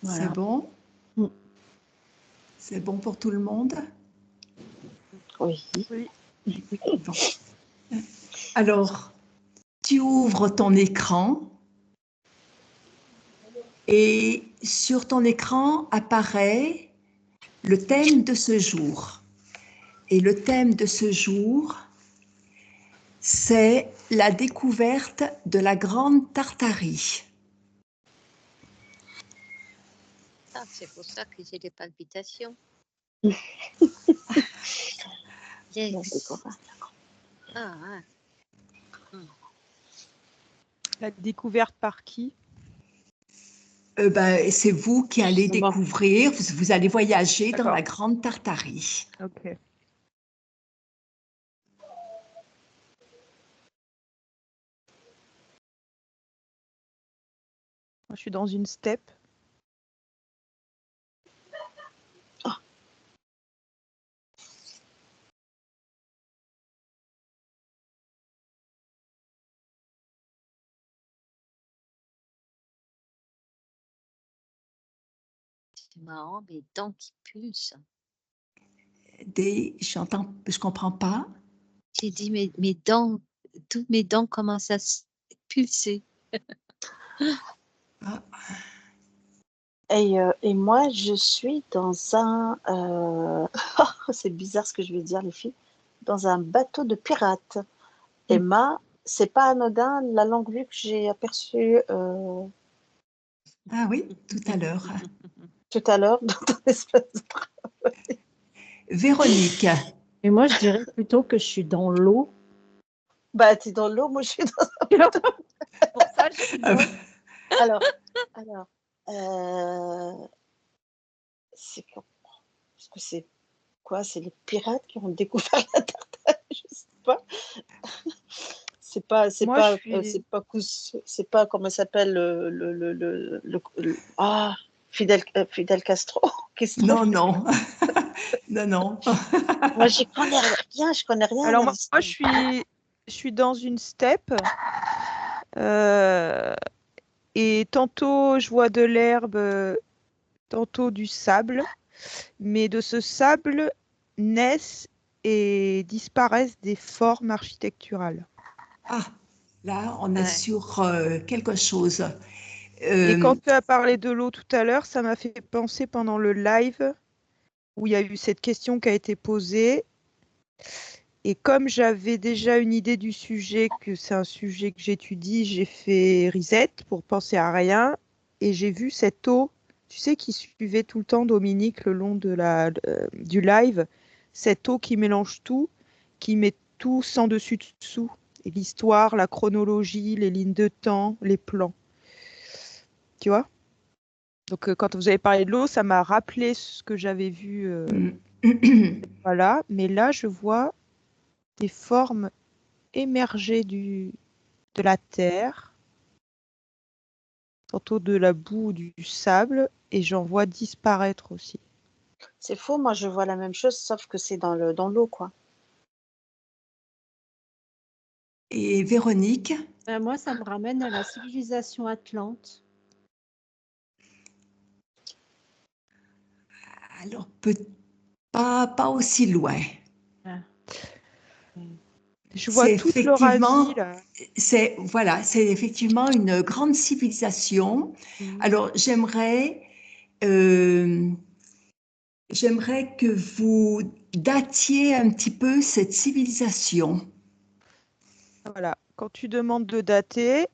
C'est Voilà. bon? Mm. C'est bon pour tout le monde? Oui. Oui. Bon. Alors, tu ouvres ton écran et sur ton écran apparaît le thème de ce jour. Et le thème de ce jour, c'est la découverte de la Grande Tartarie. Ah, c'est pour ça que j'ai des palpitations. Non, Yes. c'est quoi? Ah, ah. La découverte par qui? C'est vous qui allez C'est moi. découvrir, vous allez voyager dans D'accord. la Grande Tartarie. Ok. Moi, je suis dans une steppe. C'est marrant, mes dents qui pulsent. Je comprends pas. J'ai dit mes dents, toutes mes dents commencent à pulser. Ah, Et moi, je suis dans un... c'est bizarre ce que je vais dire, les filles. Dans un bateau de pirates. Emma, c'est pas anodin la longue vue que j'ai aperçue ah oui, tout à l'heure. tout à l'heure dans ton espace de travail. Véronique, Et moi, je dirais plutôt que je suis dans l'eau. Bah, t'es dans l'eau, moi je suis dans... C'est pour ça que je suis Ah dans... Alors, c'est quoi? Est-ce que c'est quoi? C'est les pirates qui ont découvert la Tartare? Je sais pas. C'est pas, Moi, je suis... c'est pas comment ça s'appelle Fidel Castro. non, non, non, non. Moi, j'y connais rien, je connais rien. Alors, moi, je suis dans une steppe. Et tantôt, je vois de l'herbe, tantôt du sable. Mais de ce sable naissent et disparaissent des formes architecturales. Ah, là, on est Ouais. sur quelque chose. Et quand tu as parlé de l'eau tout à l'heure, ça m'a fait penser pendant le live où il y a eu cette question qui a été posée. Et comme j'avais déjà une idée du sujet, que c'est un sujet que j'étudie, j'ai fait reset pour penser à rien. Et j'ai vu cette eau, tu sais, qui suivait tout le temps Dominique le long de du live. Cette eau qui mélange tout, qui met tout sans dessus-dessous. Et l'histoire, la chronologie, les lignes de temps, les plans. Tu vois? Donc, quand vous avez parlé de l'eau, ça m'a rappelé ce que j'avais vu. Voilà. Mais là, je vois des formes émerger de la terre, tantôt de la boue ou du sable, et j'en vois disparaître aussi. C'est faux, moi je vois la même chose, sauf que c'est dans l'eau, quoi. Et Véronique, Moi, ça me ramène à la civilisation atlante. alors pas aussi loin. Je vois C'est toute l'Eurasie, effectivement, là. c'est effectivement une grande civilisation. Alors j'aimerais que vous datiez un petit peu cette civilisation. Voilà. Quand tu demandes de dater,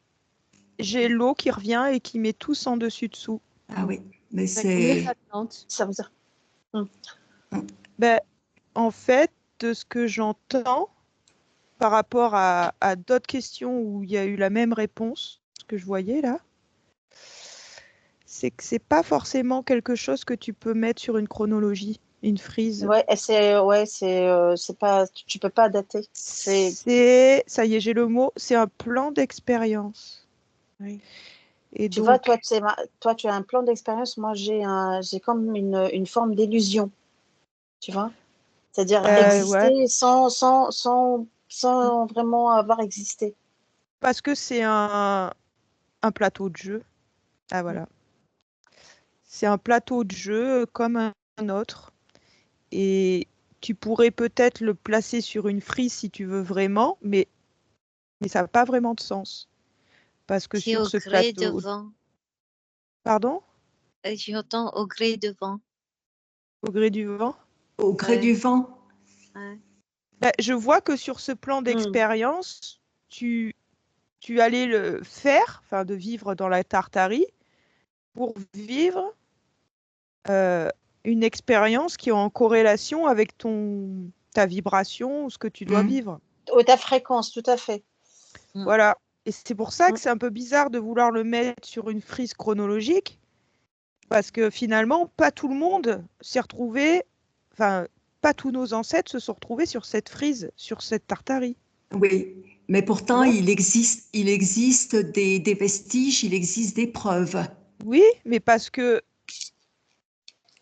j'ai l'eau qui revient et qui met tout en dessus-dessous. Ah oui, mais La Grèce c'est atlante. Ça veut dire... En fait, de ce que j'entends, par rapport à d'autres questions où il y a eu la même réponse, ce que je voyais là, c'est que c'est pas forcément quelque chose que tu peux mettre sur une chronologie, une frise. c'est pas, tu peux pas dater. Ça y est, j'ai le mot, c'est un plan d'expérience. Oui. Et Tu donc, vois, toi, tu as un plan d'expérience, moi j'ai comme une forme d'illusion, tu vois. C'est-à-dire ouais, exister sans vraiment avoir existé. parce que c'est un plateau de jeu. Ah voilà. C'est un plateau de jeu comme un autre. Et tu pourrais peut-être le placer sur une frise si tu veux vraiment, mais ça n'a pas vraiment de sens. Parce que C'est sur au ce gré plateau... devant. Pardon? J'entends au gré devant. Au gré du vent? Au gré Ouais. du vent. Ouais. Ben, je vois que sur ce plan d'expérience, tu allais le faire, enfin de vivre dans la Tartarie, pour vivre une expérience qui est en corrélation avec ta vibration ou ce que tu dois vivre. Ta fréquence, tout à fait. Voilà. Et c'est pour ça que c'est un peu bizarre de vouloir le mettre sur une frise chronologique, parce que finalement, pas tout le monde s'est retrouvé, enfin, pas tous nos ancêtres se sont retrouvés sur cette frise, sur cette Tartarie. Oui, mais pourtant, Ouais. il existe des vestiges, il existe des preuves. Oui, mais parce que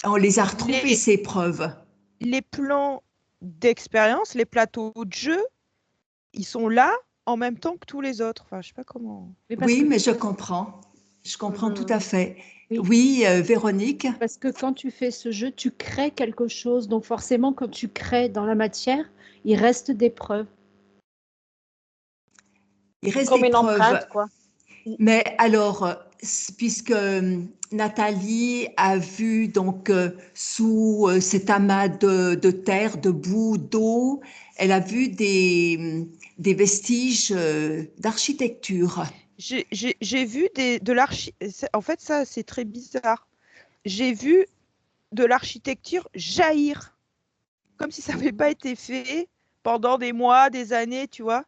On les a retrouvées, les, ces preuves. les plans d'expérience, les plateaux de jeu, ils sont là en même temps que tous les autres. Enfin, je sais pas comment. Oui, mais je comprends. Je comprends tout à fait. Oui. Oui, Véronique. Parce que quand tu fais ce jeu, tu crées quelque chose. Donc forcément, quand tu crées dans la matière, il reste des preuves. Il reste Comme des une preuves. empreinte, quoi. Mais alors, puisque Nathalie a vu donc sous cet amas de terre, de boue, d'eau, elle a vu des vestiges d'architecture. J'ai vu de l'architecture. En fait, ça, c'est très bizarre. J'ai vu de l'architecture jaillir, comme si ça n'avait pas été fait pendant des mois, des années, tu vois.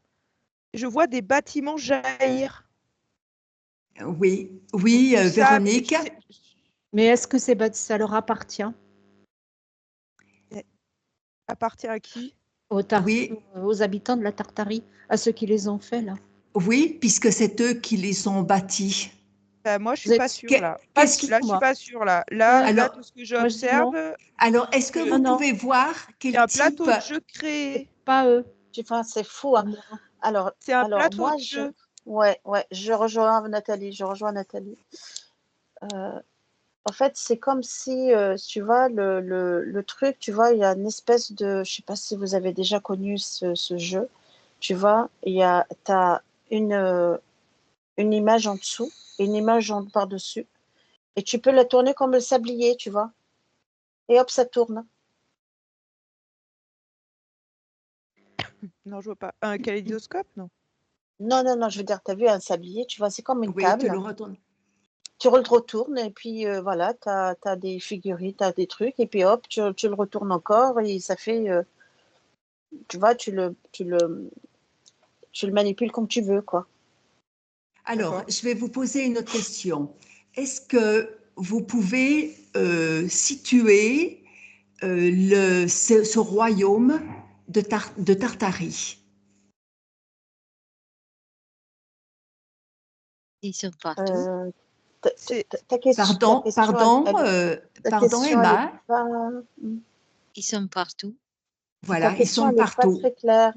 Je vois des bâtiments jaillir. Oui, oui, Du sable. Véronique. Mais est-ce que ça leur appartient Appartient à qui? Oui, aux habitants de la Tartarie, à ceux qui les ont faits là? oui, puisque c'est eux qui les ont bâtis. Moi, je suis Vous pas êtes sûre là. pas Qu'est-ce sûr, qui... Là, je suis moi. pas sûre là. Ouais. Là, Alors, de ce que Moi, je dis non. j'observe, alors, est-ce que vous Non, pouvez voir c'est quel un type... plateau de jeu créé. Pas eux. Enfin, c'est fou, hein. Pour moi. C'est un Alors plateau moi, de jeu. ouais, je rejoins Nathalie. En fait, c'est comme si, tu vois, le truc, tu vois, il y a une espèce de, je sais pas si vous avez déjà connu ce jeu, tu vois, t'as une image en dessous, une image par-dessus, et tu peux la tourner comme le sablier, tu vois, et hop, ça tourne. Non, je vois pas. Un kaléidoscope, non? Non, je veux dire, tu as vu un sablier, tu vois, c'est comme une Oui, te table. le retourne. Tu le retournes et puis voilà, tu as des figurines, tu as des trucs, et puis hop, tu le retournes encore et ça fait, tu vois, tu le manipules comme tu veux, quoi. Alors, je vais vous poser une autre question. Est-ce que vous pouvez situer ce royaume de Tartarie? Ils sont partout. Euh, C'est ta question, Pardon, elle est Emma. pas, Ils sont partout. ta Voilà, ils question, sont elle est pas partout. très claire.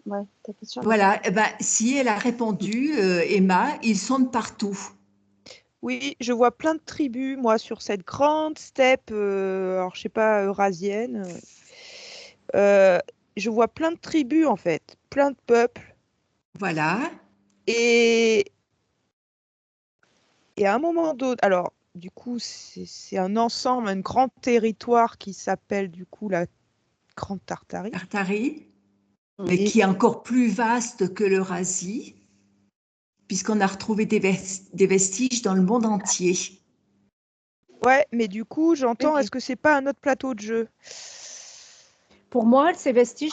Ouais, ta question, elle est pas Voilà, très eh ben, si elle a répondu, Emma, ils sont de partout. Oui, je vois plein de tribus, moi, sur cette grande steppe, alors je sais pas, eurasienne. Euh, je vois plein de tribus, en fait, plein de peuples. Voilà. Et, et à un moment donné, alors, du coup, c'est un ensemble, un grand territoire qui s'appelle, du coup, la Grande Tartarie. Tartarie, mais Et qui est encore plus vaste que l'Eurasie, puisqu'on a retrouvé des vestiges dans le monde entier. ouais, mais du coup, j'entends, Oui. est-ce que c'est pas un autre plateau de jeu? Pour moi, ces vestiges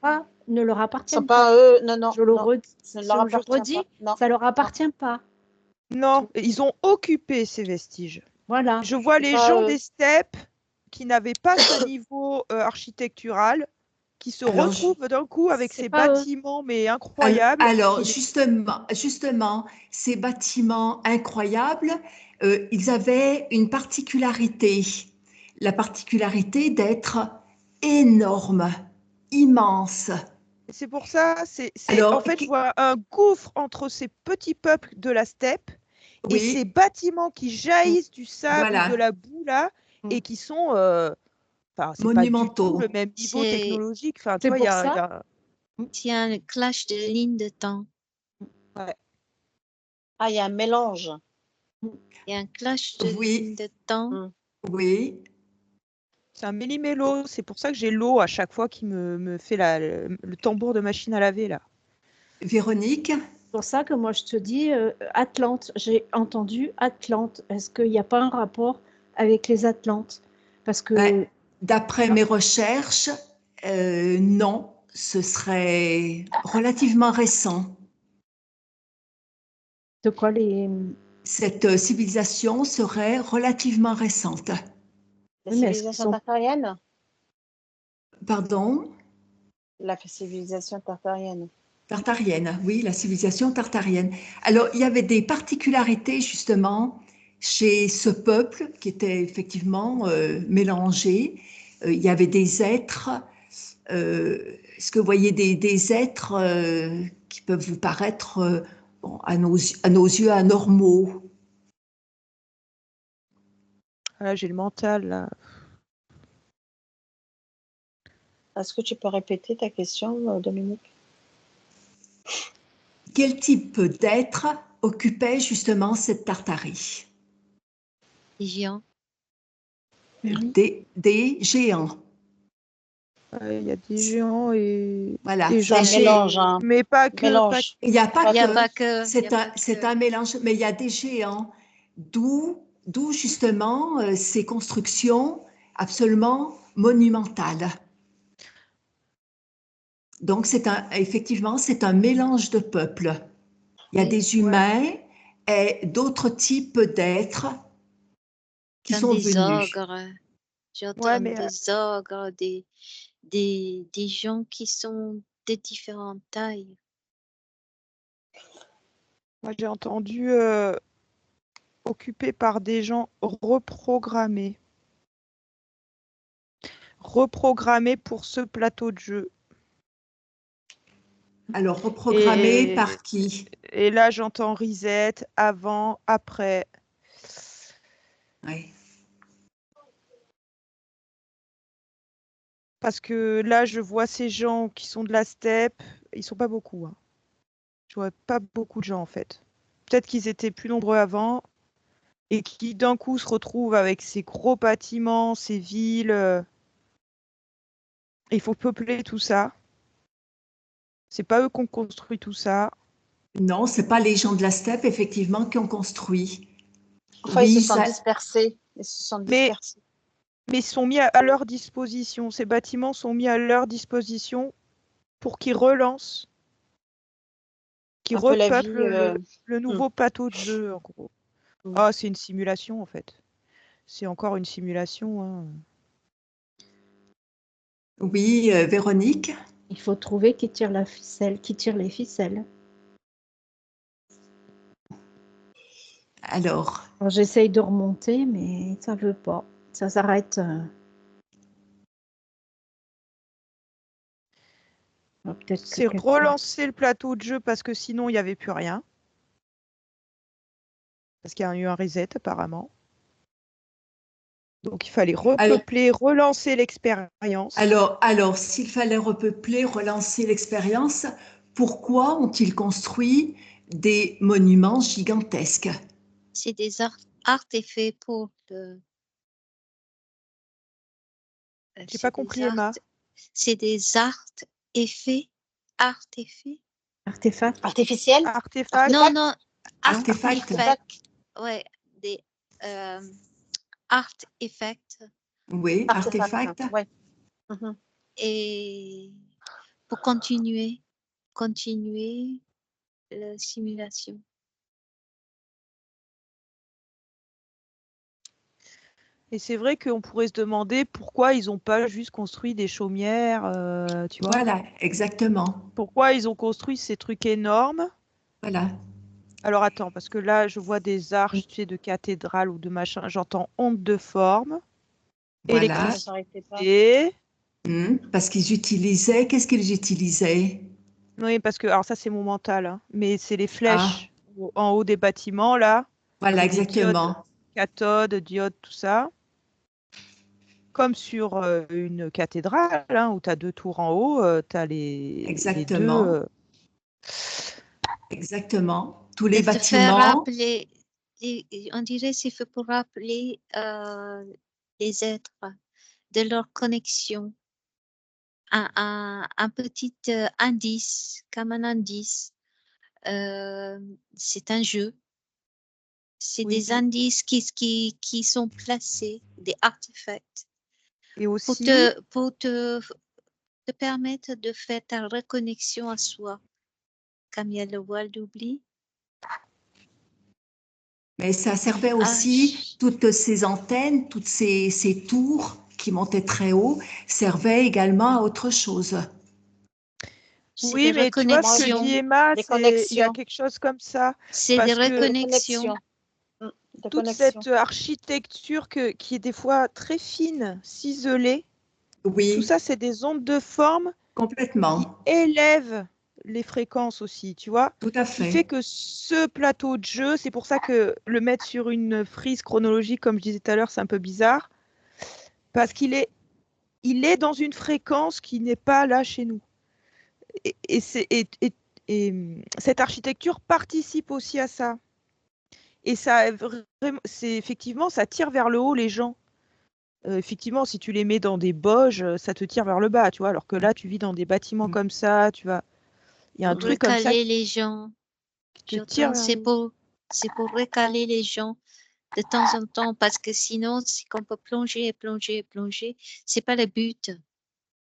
Ah. ne leur Ils sont appartiennent pas. pas eux, non, Je le non, redis, ça ne leur appartient pas. Non, ça leur non, appartient pas. Non, ils ont occupé ces vestiges. Voilà. Je vois c'est les pas gens eux. des steppes qui n'avaient pas ce niveau architectural, qui se Alors, retrouvent d'un coup avec C'est ces pas eux. bâtiments mais incroyables. alors justement, ces bâtiments incroyables, ils avaient une particularité, la particularité d'être énormes, immenses. C'est pour ça, en Alors, fait, je vois un gouffre entre ces petits peuples de la steppe Et ces bâtiments qui jaillissent du sable Voilà. ou de la boue là, et qui sont, enfin, c'est pas du Monumentaux. tout le même niveau C'est- technologique. Enfin, tu C'est vois, il pour y ça. a... Il y a un clash de lignes de temps. Ah, il y a un mélange. Il y a un clash de Oui. lignes de temps. Oui. C'est un méli-mélo. C'est pour ça que j'ai l'eau à chaque fois qui me fait le tambour de machine à laver là. Véronique? C'est pour ça que moi je te dis Atlante. J'ai entendu Atlante. Est-ce qu'il n'y a pas un rapport avec les Atlantes? Parce que Ben, d'après mes recherches, non, ce serait relativement récent. de quoi les. Cette civilisation serait relativement récente. La Oui, mais est-ce qu'ils civilisation sont- tartarienne? Pardon? La civilisation tartarienne. Tartarienne, oui, la civilisation tartarienne. Alors, il y avait des particularités justement chez ce peuple qui était effectivement mélangé. Il y avait des êtres. Est-ce que vous voyez des êtres qui peuvent vous paraître bon, à nos yeux anormaux? Là, j'ai le mental là. Est-ce que tu peux répéter ta question, Dominique? Quel type d'être occupait justement cette Tartarie? Les géants. Des géants. Il y a des géants et Voilà. des C'est un gens. mélange, hein. Mais pas que. Mélange. Il n'y a pas Il n'y a que. pas que. C'est un mélange, mais il y a des géants. D'où justement ces constructions absolument monumentales. Donc, effectivement, c'est un mélange de peuples. Il y a Oui. des humains et d'autres types d'êtres qui Comme sont des venus. ogres. J'entends Ouais, mais des ogres, des gens qui sont de différentes tailles. moi j'ai entendu occupé par des gens reprogrammés. Reprogrammés pour ce plateau de jeu. Alors, reprogrammés Et- par qui? Et là, j'entends reset, avant, après. Oui. Parce que là, je vois ces gens qui sont de la steppe. Ils sont pas beaucoup. Hein. Je vois pas beaucoup de gens, en fait. Peut-être qu'ils étaient plus nombreux avant et qui, d'un coup, se retrouvent avec ces gros bâtiments, ces villes. Il faut peupler tout ça. C'est pas eux qui ont construit tout ça. Non, c'est pas les gens de la steppe, effectivement, qui ont construit. Enfin, ils se Oui, sont ça, dispersés. Ils se sont Mais dispersés. ils sont mis à leur disposition. Ces bâtiments sont mis à leur disposition pour qu'ils relancent, qu'ils Un peu la vie. repeuplent le nouveau plateau de jeu, en gros. Ah, c'est une simulation, en fait. C'est encore une simulation. Hein. oui, Véronique. Il faut trouver qui tire la ficelle, qui tire les ficelles. Alors, Alors, j'essaye de remonter, mais ça veut pas. Ça s'arrête. Peut-être que C'est quelqu'un- relancer le plateau de jeu parce que sinon, il n'y avait plus rien. Parce qu'il y a eu un reset, apparemment. Donc, il fallait repeupler, relancer l'expérience. Alors, s'il fallait repeupler, relancer l'expérience, pourquoi ont-ils construit des monuments gigantesques? C'est des artefacts pour le. J'ai pas compris, Emma. C'est des artefacts. Artefact. Artificiel? Artefact. Non, Artefact. artefacts. Ouais, des artefacts. Oui, artefact. Ouais. Mhm. Et pour continuer la simulation. Et c'est vrai qu'on pourrait se demander pourquoi ils n'ont pas juste construit des chaumières, tu vois. Voilà, exactement. Pourquoi ils ont construit ces trucs énormes. Voilà. Alors attends, parce que là, je vois des arches, tu sais, de cathédrales ou de machin. J'entends onde de forme, Voilà. Ça s'arrêtait pas. électricité. Parce qu'ils utilisaient, qu'est-ce qu'ils utilisaient? Oui, parce que, alors ça, c'est mon mental, hein, mais c'est les Ah, flèches en haut des bâtiments, là. Voilà, C'est des diodes, exactement. cathode, diode, tout ça. Comme sur une cathédrale, hein, où tu as 2 tours en haut, tu as les 2. Exactement. Exactement. Tous les De te faire bâtiments. rappeler, on dirait c'est fait pour rappeler les êtres de leur connexion. Un petit indice, comme un indice. C'est un jeu. C'est Oui. des indices qui sont placés, des artefacts, Et pour aussi, te permettre de faire ta reconnexion à soi. Comme il y a le voile d'oubli. Mais ça servait aussi, toutes ces antennes, toutes ces tours qui montaient très haut, servaient également à autre chose. C'est oui, des mais tu vois ce que reconnexions. dit Emma, Des il y a connexions. quelque chose comme ça. C'est des Parce que Des reconnexions. connexions. Des toute connexions. cette architecture qui est des fois très fine, ciselée, tout Oui, ça, c'est des ondes de forme qui complètement. élèvent les fréquences aussi, tu vois. Tout à Qui fait fait. que ce plateau de jeu, c'est pour ça que le mettre sur une frise chronologique, comme je disais tout à l'heure, c'est un peu bizarre, parce qu'il est dans une fréquence qui n'est pas là chez nous. Et cette architecture participe aussi à ça. Et ça, c'est effectivement, ça tire vers le haut les gens. Effectivement, si tu les mets dans des boges, ça te tire vers le bas, tu vois. Alors que là, tu vis dans des bâtiments comme ça, tu vas. Il y a un truc comme ça Recaler les gens. qui te tire vers C'est le haut. pour recaler les gens de temps en temps, parce que sinon, c'est qu'on peut plonger et plonger et plonger. C'est pas le but.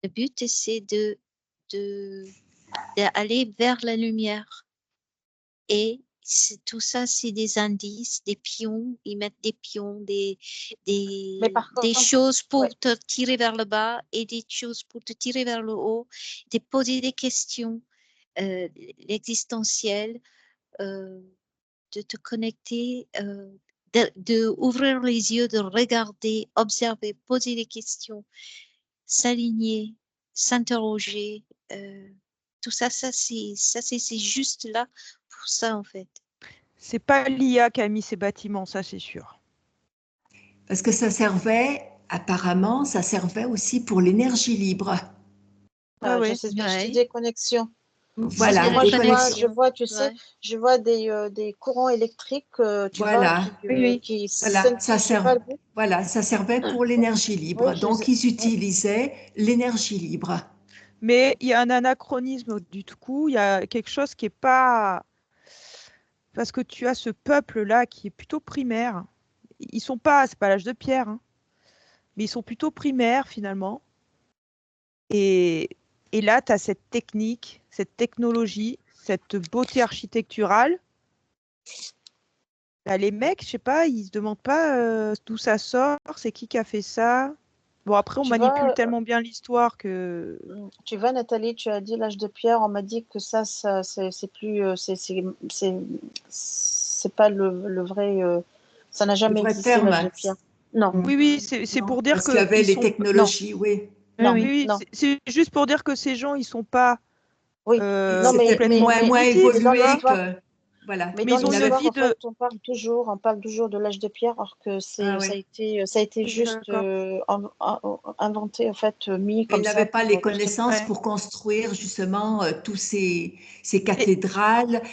Le but, c'est d'aller vers la lumière. Et tout ça, c'est des indices, des pions. Ils mettent des pions, Mais par des contre, choses pour ouais. te tirer vers le bas et des choses pour te tirer vers le haut, de poser des questions existentielles, de te connecter, de ouvrir les yeux, de regarder, observer, poser des questions, s'aligner, s'interroger. Tout ça, c'est juste là pour ça en fait. C'est pas l'IA qui a mis ces bâtiments, ça c'est sûr. Parce que ça servait, apparemment, ça servait aussi pour l'énergie libre. Ah Je ouais. sais bien, je te Ouais. dis des connexions. Parce Voilà, que moi, des je connexions. vois, tu sais, Ouais. je vois des courants électriques, tu vois, Voilà, Oui. qui voilà, scintillent, je sais pas le mot. voilà, ça servait pour l'énergie libre. Oui, Donc, ils utilisaient l'énergie libre. Mais il y a un anachronisme du tout coup, il y a quelque chose qui est pas. Parce que tu as ce peuple-là qui est plutôt primaire. Ils sont pas, c'est pas l'âge de pierre, hein, mais ils sont plutôt primaires finalement. Et, et là, tu as cette technique, cette technologie, cette beauté architecturale. Bah, les mecs, je sais pas, ils se demandent pas d'où ça sort, c'est qui a fait ça. Bon, après, on Tu manipule vois, tellement bien l'histoire que. tu vois, Nathalie, tu as dit l'âge de pierre. On m'a dit que ça c'est plus, c'est pas le vrai. Ça n'a Le jamais vrai existé l'âge de terme. pierre. Non, Oui, oui, c'est Non, pour dire parce qu'il y avait qu'ils les sont. non, technologies, oui. Oui, non, Oui, oui. oui, non. c'est juste pour dire que ces gens, ils sont pas Oui, non, C'était complètement moins primitifs, mais dans tu évolué vois. l'histoire. que. Voilà. Mais Mais dans ils ont Il une n'avait. l'histoire, vie en fait, de. on parle toujours de l'âge de pierre, alors que Ah ça oui. a été juste D'accord. inventé, en fait, mis Mais il comme n'avait ça pas les pour justement. connaissances Ouais. pour construire justement tous ces Et, cathédrales.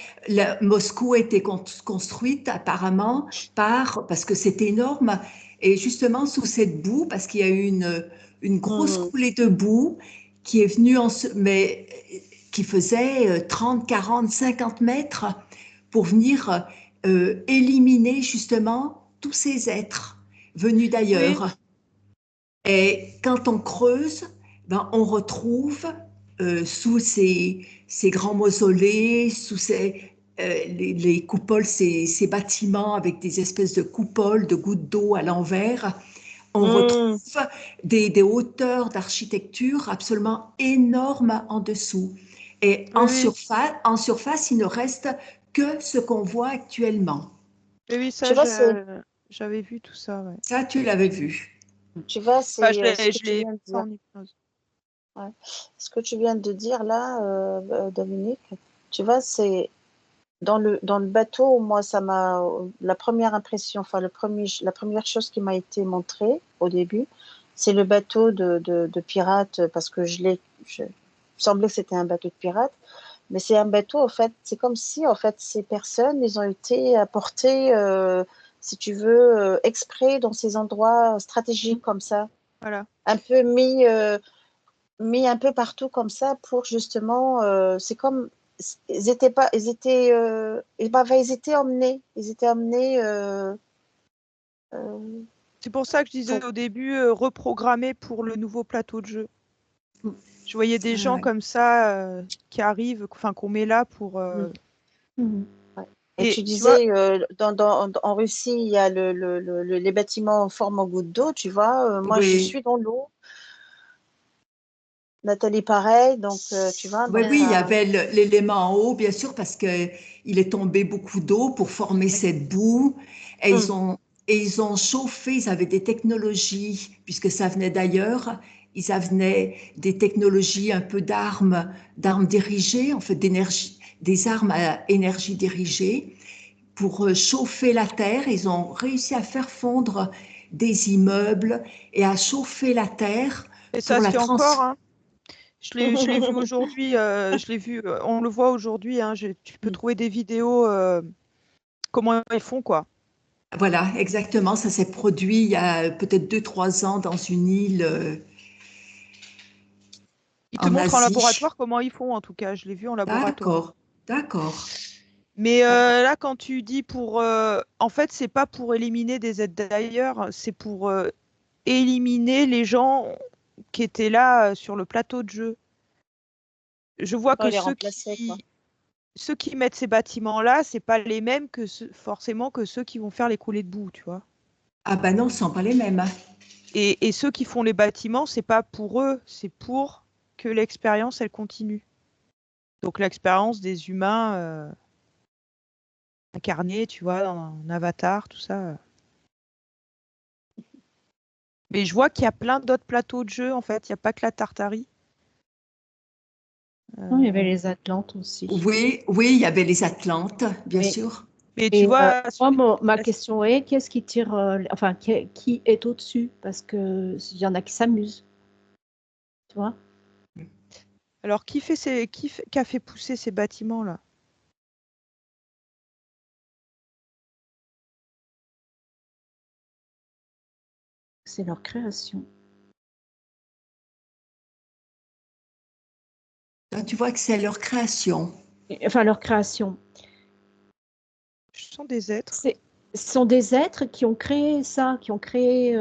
Moscou a été construite apparemment parce que c'était énorme. Et justement sous cette boue, parce qu'il y a eu une grosse Mhm. coulée de boue qui est venue mais qui faisait 30, 40, 50 mètres pour venir éliminer justement tous ces êtres venus oui, d'ailleurs. Et quand on creuse, ben, on retrouve sous ces grands mausolées, sous les coupoles, ces bâtiments avec des espèces de coupoles, de gouttes d'eau à l'envers, on retrouve Mhm. des hauteurs d'architecture absolument énormes en dessous. Et oui, oui. en surface, il ne reste que ce qu'on voit actuellement. Oui, oui, Tu ça, vois, j'avais vu tout ça, ouais. Ça, tu l'avais vu. Bah, ce que je tu l'ai viens de pas dire. en hypnose. Ouais. Ce que tu viens de dire là, Dominique, tu vois, dans le bateau, moi, ça m'a la première impression, enfin la première chose qui m'a été montrée au début, c'est le bateau de pirate, parce que il semblait que c'était un bateau de pirate, mais c'est un bateau, en fait, c'est comme si, en fait, ces personnes, ils ont été apportés, si tu veux, exprès dans ces endroits stratégiques comme ça, Voilà. un peu mis un peu partout comme ça pour justement, c'est comme ils étaient emmenés, C'est pour ça que je disais pour- au début, reprogrammer pour le nouveau plateau de jeu. Mm. Je voyais des gens Ouais. comme ça qui arrivent, enfin qu'on met là pour. Mhm. Et Et tu tu vois, disais, en Russie, il y a les bâtiments en forme en goutte d'eau, tu vois. Moi, je Oui. suis dans l'eau. Nathalie, pareil. Donc, tu vois, Oui, donc oui, il y ça. avait l'élément en haut, bien sûr, parce que il est tombé beaucoup d'eau pour former cette boue. Et Hum, ils ont chauffé, ils avaient des technologies, puisque ça venait d'ailleurs, ils avaient des technologies un peu d'armes dirigées, en fait, d'énergie, des armes à énergie dirigée, pour chauffer la terre. Ils ont réussi à faire fondre des immeubles et à chauffer la terre et pour ça se la fait encore, transformer. hein. Je l'ai vu aujourd'hui, je l'ai vu, on le voit aujourd'hui, hein, tu peux trouver des vidéos, comment ils font, quoi. Voilà, exactement. Ça s'est produit il y a peut-être 2, 3 ans dans une île Ils te en montrent en Asie. laboratoire comment ils font, en tout cas, je l'ai vu en laboratoire. D'accord, d'accord. Mais là, quand tu dis pour... en fait, c'est pas pour éliminer des aides d'ailleurs, c'est pour éliminer les gens qui étaient là sur le plateau de jeu. Je vois pas que les remplacer, quoi. ceux qui mettent ces bâtiments-là, c'est pas les mêmes que forcément que ceux qui vont faire les coulées de boue, tu vois. Ah ben non, ce sont pas les mêmes, hein. Et ceux qui font les bâtiments, c'est pas pour eux, c'est pour que l'expérience, elle continue. Donc l'expérience des humains incarnés, tu vois, en avatar, tout ça. Mais je vois qu'il y a plein d'autres plateaux de jeu, en fait. Il n'y a pas que la Tartarie. Non, il y avait Euh, les Atlantes aussi. Oui, oui, il y avait les Atlantes, bien Oui. sûr. Mais tu Et vois, moi, ma la- question est, qu'est-ce qui tire, enfin, qui est au-dessus? Parce que il y en a qui s'amusent, tu vois? alors qui a fait pousser ces bâtiments-là? C'est leur création. Là, tu vois que c'est leur création. Enfin, leur création. Ce sont des êtres. Ce sont des êtres qui ont créé ça, qui ont créé,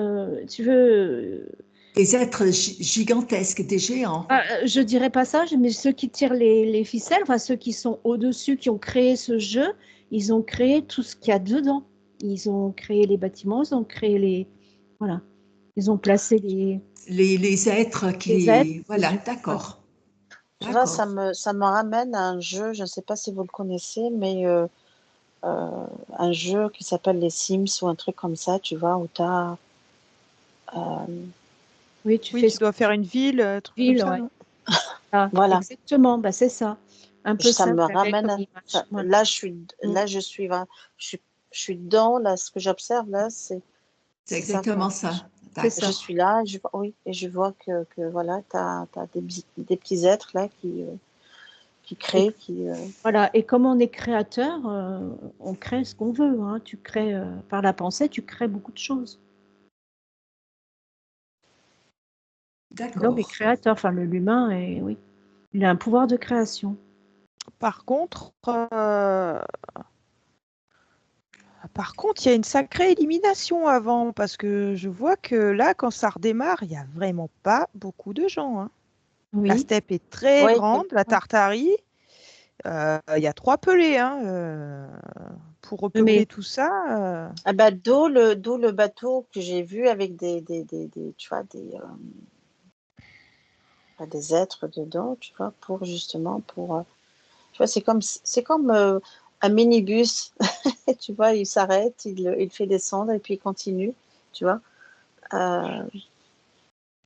tu veux, Des êtres gigantesques, des géants. je dirais pas ça, mais ceux qui tirent les ficelles, enfin ceux qui sont au-dessus, qui ont créé ce jeu, ils ont créé tout ce qu'il y a dedans. Ils ont créé les bâtiments, ils ont créé les, voilà, ils ont placé Les êtres les êtres, qui... les Voilà, humains. Voilà. d'accord, Tu vois, ça d'accord. me ramène à un jeu, je ne sais pas si vous le connaissez, mais un jeu qui s'appelle les Sims ou un truc comme ça, tu vois, où tu as. Oui, tu Oui, fais tu ce dois faire une ville, un truc comme ville, ça, ouais. non? Ah, Voilà, exactement, bah, c'est ça. Un peu ça ça me que j'avais ramène comme à image. ça. Voilà. Mm. Je suis, je suis dedans, là, ce que j'observe, là, C'est c'est ça, quoi. exactement ça. C'est Je ça. suis là, oui, et je vois que voilà, tu as, des petits êtres, là, qui Et créent, voilà. Et comme on est créateur, on crée ce qu'on veut, hein. Tu crées par la pensée, tu crées beaucoup de choses. L'homme est D'accord. créateur, enfin l'humain est, oui, il a un pouvoir de création. Par contre, il y a une sacrée élimination avant, parce que je vois que là, quand ça redémarre, il n'y a vraiment pas beaucoup de gens, hein. La Oui, steppe est très oui, grande, la Tartarie. Il y a 3 pelés, hein, pour repeupler mais tout ça. ah bah, d'où le bateau que j'ai vu avec tu vois, des êtres dedans, tu vois, pour justement, tu vois, c'est comme un minibus, tu vois, il s'arrête, il fait descendre et puis il continue, tu vois. Euh,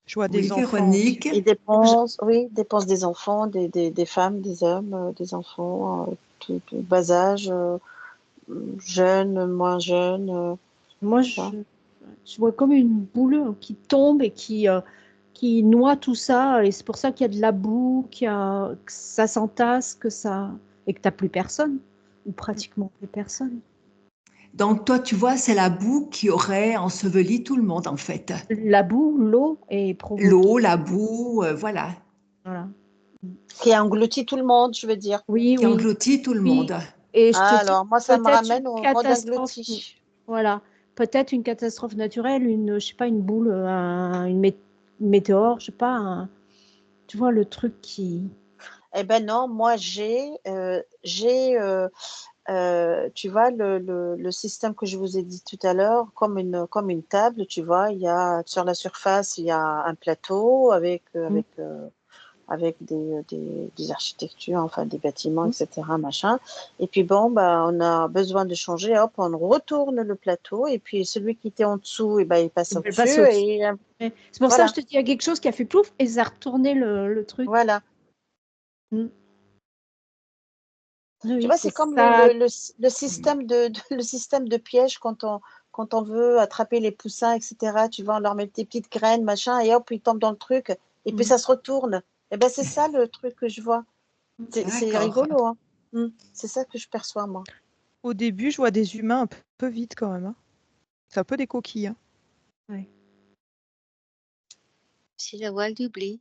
Je vois Oui, des enfants Véronique. dessus. il dépense, oui, dépense des enfants, des femmes, des hommes, des enfants. tout bas âge, jeune, moins jeune. Moi, Ça. je vois comme une boule qui tombe et qui noie tout ça. Et c'est pour ça qu'il y a de la boue, que ça s'entasse, et que tu n'as plus personne, ou pratiquement plus personne. Donc, toi, tu vois, c'est la boue qui aurait enseveli tout le monde, en fait. La boue, l'eau est provoquée. L'eau, la boue, voilà, Voilà. Qui a englouti tout le monde, je veux dire. Oui, qui oui. engloutit tout le Oui. monde. Et je te dis, Alors, moi, ça me peut-être ramène une au mode catastrophe. englouti. Voilà. Peut-être une catastrophe naturelle, je sais pas, une boule, une météore, je sais pas. Tu vois, le truc qui. Eh ben non, moi, tu vois, le système que je vous ai dit tout à l'heure, comme une table, tu vois, sur la surface, il y a un plateau avec des architectures, enfin des bâtiments, etc., machin. Et puis bon, bah, on a besoin de changer, hop, on retourne le plateau, et puis celui qui était en dessous, et ben, il passe Elle au-dessus, passe au-dessus. et C'est pour ça voilà, que je te dis, il y a quelque chose qui a fait plouf et ça a retourné le truc. voilà. Mm. Tu Oui, vois, c'est comme ça. le système le système de piège quand on veut attraper les poussins, etc. Tu vois, on leur met des petites graines, machin, et hop, ils tombent dans le truc, et puis Mm. ça se retourne. Et ben, c'est ça le truc que je vois. C'est D'accord. rigolo, hein. C'est ça que je perçois, moi. Au début, je vois des humains un peu vite quand même. Hein. C'est un peu des coquilles. Hein. Ouais. C'est le voile du blé.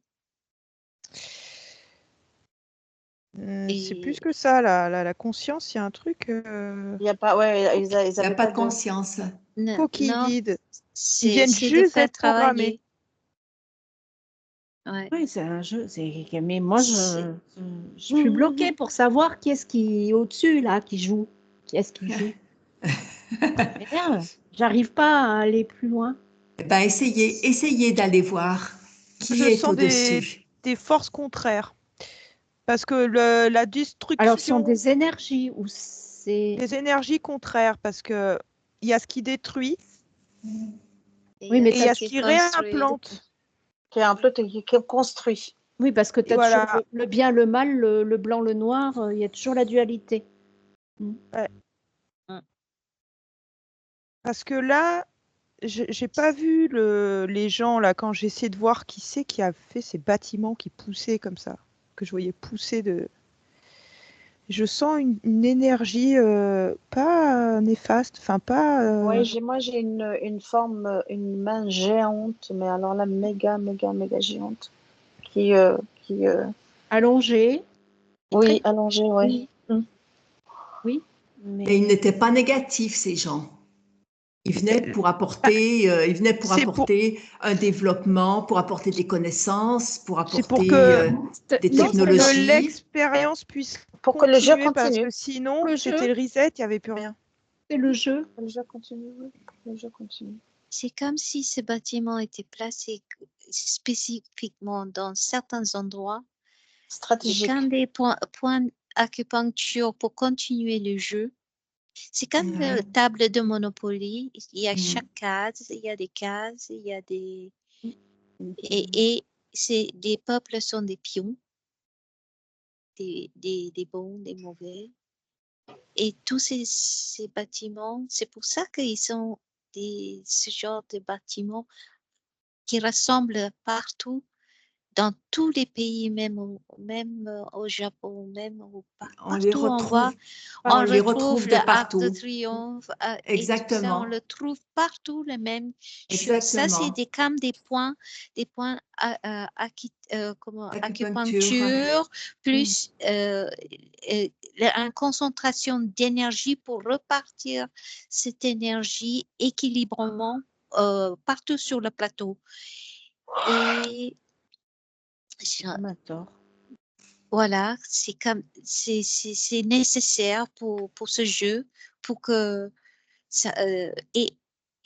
C'est Et plus que ça, la conscience, il y a un truc Il y a pas, ouais, ils Il n'y a avaient pas pas de de. conscience. coquille non, vide. Ils c'est viennent de juste faire d'être programmés. travailler. Ouais. Oui, c'est un jeu. Mais moi, C'est- je suis bloquée pour savoir qui est-ce qui est au-dessus, là, qui joue. Qui est-ce qui joue? Merde, j'arrive pas à aller plus loin. Eh ben, essayez d'aller voir qui Je est sens au-dessus. des forces contraires. Parce que la Alors, ce sont destruction des énergies ou c'est. des énergies contraires, parce que il y a ce qui détruit Et Oui, mais et il y a t'as- ce qui construit. réimplante. Qui est un peu qui est construit. Oui, parce que Et tu as toujours voilà. le bien, le mal, le blanc, le noir, il y a toujours la dualité. Ouais. Mm. Parce que là, j'ai pas vu les gens là quand j'ai essayé de voir qui c'est qui a fait ces bâtiments qui poussaient comme ça, que je voyais pousser de. Je sens une énergie pas néfaste, enfin pas. Ouais, moi j'ai une forme, une main géante, mais alors là, méga, méga, méga géante, qui, qui Allongé, oui, très. allongée, ouais. Oui, oui, Et ils mais. n'étaient pas négatifs, ces gens. Ah, Ils venaient pour c'est pour, apporter un développement, pour apporter des connaissances, pour c'est pour apporter que des Non, c'est pour que technologies. l'expérience puisse Pour que le jeu continuer parce continue. que sinon le c'était jeu, le reset, il n'y avait plus rien. c'est le jeu. Le jeu continue, oui. Le jeu continue. C'est comme si ce bâtiment était placé spécifiquement dans certains endroits. Et Stratégique. quand des points acupuncture pour continuer le jeu, c'est comme Ouais. une table de Monopoly. Il y a Mm. chaque case, il y a des cases, il y a des. Mhm. Et des peuples sont des pions, des bons, des mauvais. Et tous ces bâtiments, c'est pour ça qu'ils sont ce genre de bâtiments qui ressemblent partout, dans tous les pays, même au Japon, On les partout on va, retrouve, on on les retrouve retrouve de le Arc de partout. Triomphe et tout ça, on Exactement, le trouve partout, les mêmes choses. Ça, c'est exactement. comme des points Acupuncture. acupuncture, Mm. plus une concentration d'énergie pour repartir cette énergie, équilibrement partout sur le plateau. Et Amateur. voilà, c'est nécessaire pour ce jeu, pour que ça, et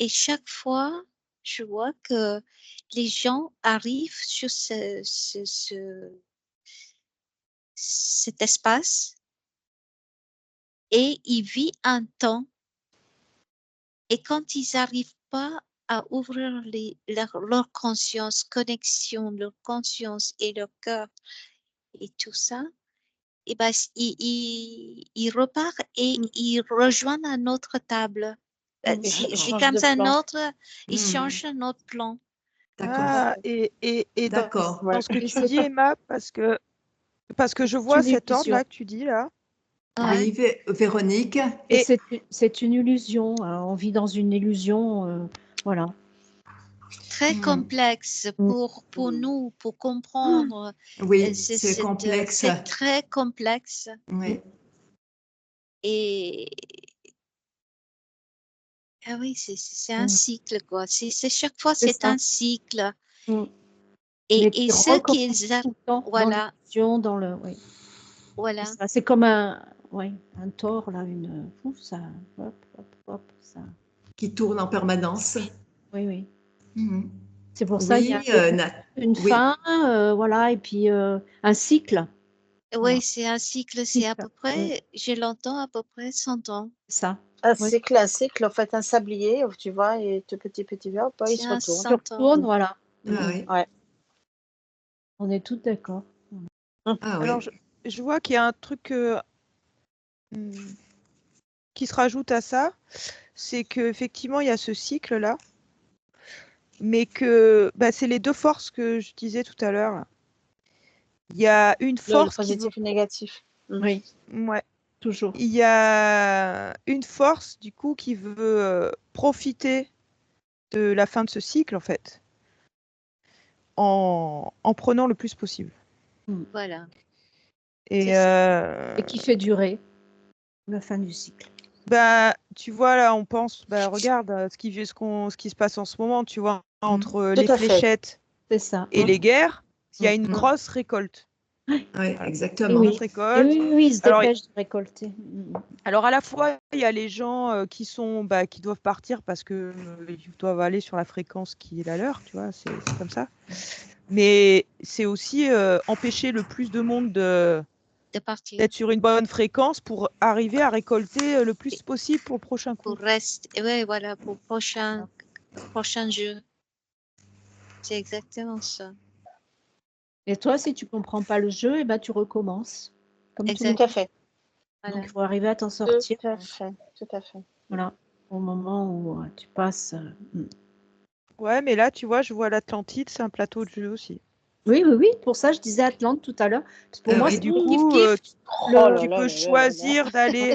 chaque fois, je vois que les gens arrivent sur cet espace et ils vivent un temps, et quand ils n'arrivent pas à ouvrir leur conscience, connexion, leur conscience et leur cœur et tout ça, et ben, il repart et il rejoint un autre table. C'est Change comme de ça, plan. il change un autre plan. D'accord. Ah, et D'accord. dans ce que Et tu c'est dis, pas- Emma, parce que je vois une cet ordre illusion. là que tu dis là. Ouais. Oui, Véronique. Et Et- c'est une illusion. Hein. On vit dans une illusion. Voilà. Très complexe pour nous, pour comprendre. Oui, c'est complexe. C'est très complexe. Oui. Et ah oui, c'est un cycle, quoi. C'est chaque fois, C'est c'est ça. un cycle. Mais Et qui ceux qui recommence tout le temps voilà, dans l'illusion, dans le. Oui. voilà. C'est ça. C'est comme un tort là, une. Ouf, ça. Hop, hop, hop, ça. Qui tourne en permanence. Oui, oui. Mhm. C'est pour ça il y a Oui, une oui. fin, voilà, et puis un cycle. Oui, Voilà. c'est un cycle, c'est à Cycle. peu près, je l'entends à peu près 100 ans. Ça. Un Oui. cycle, en fait, un sablier, tu vois, et tout petit, hop, il C'est se un retourne. 100 ans. Tu retournes, voilà. Ah oui. Ouais. On est tous d'accord. Ah oui. Alors, je vois qu'il y a un truc qui se rajoute à ça, c'est qu'effectivement, il y a ce cycle-là, mais que c'est les deux forces que je disais tout à l'heure. Il y a une Le force positif et négatif. Oui, Ouais. toujours. Il y a une force, du coup, qui veut profiter de la fin de ce cycle, en fait, en prenant le plus possible. Voilà. Et, Et qui fait durer la fin du cycle. tu vois, là, on pense, regarde ce qui se passe en ce moment, tu vois, entre Tout les à fait. fléchettes C'est ça. et les guerres, il y a une Mhm. grosse récolte. Oui, Voilà. Et exactement. oui. Grosse Et récolte. oui, ils se Alors, dépêchent de récolter. Alors à la fois, il y a les gens qui sont qui doivent partir parce que ils doivent aller sur la fréquence qui est la leur, tu vois, c'est comme ça. Mais c'est aussi empêcher le plus de monde De partir. d'être sur une bonne fréquence pour arriver à récolter le plus possible pour le prochain coup. Pour rester, ouais, voilà, pour prochain jeu. C'est exactement ça. Et toi, si tu comprends pas le jeu, tu recommences. Comme tout le Exact. Tout à fait. Voilà. Donc, il faut arriver à t'en sortir. Tout à fait. Tout à fait. Voilà. Au moment où tu passes. Ouais, mais là, tu vois, je vois l'Atlantide, c'est un plateau de jeu aussi. Oui, oui, oui. Pour ça, je disais Atlante tout à l'heure. Parce que pour moi, Et c'est du kiff, coup, kiff. tu peux choisir d'aller.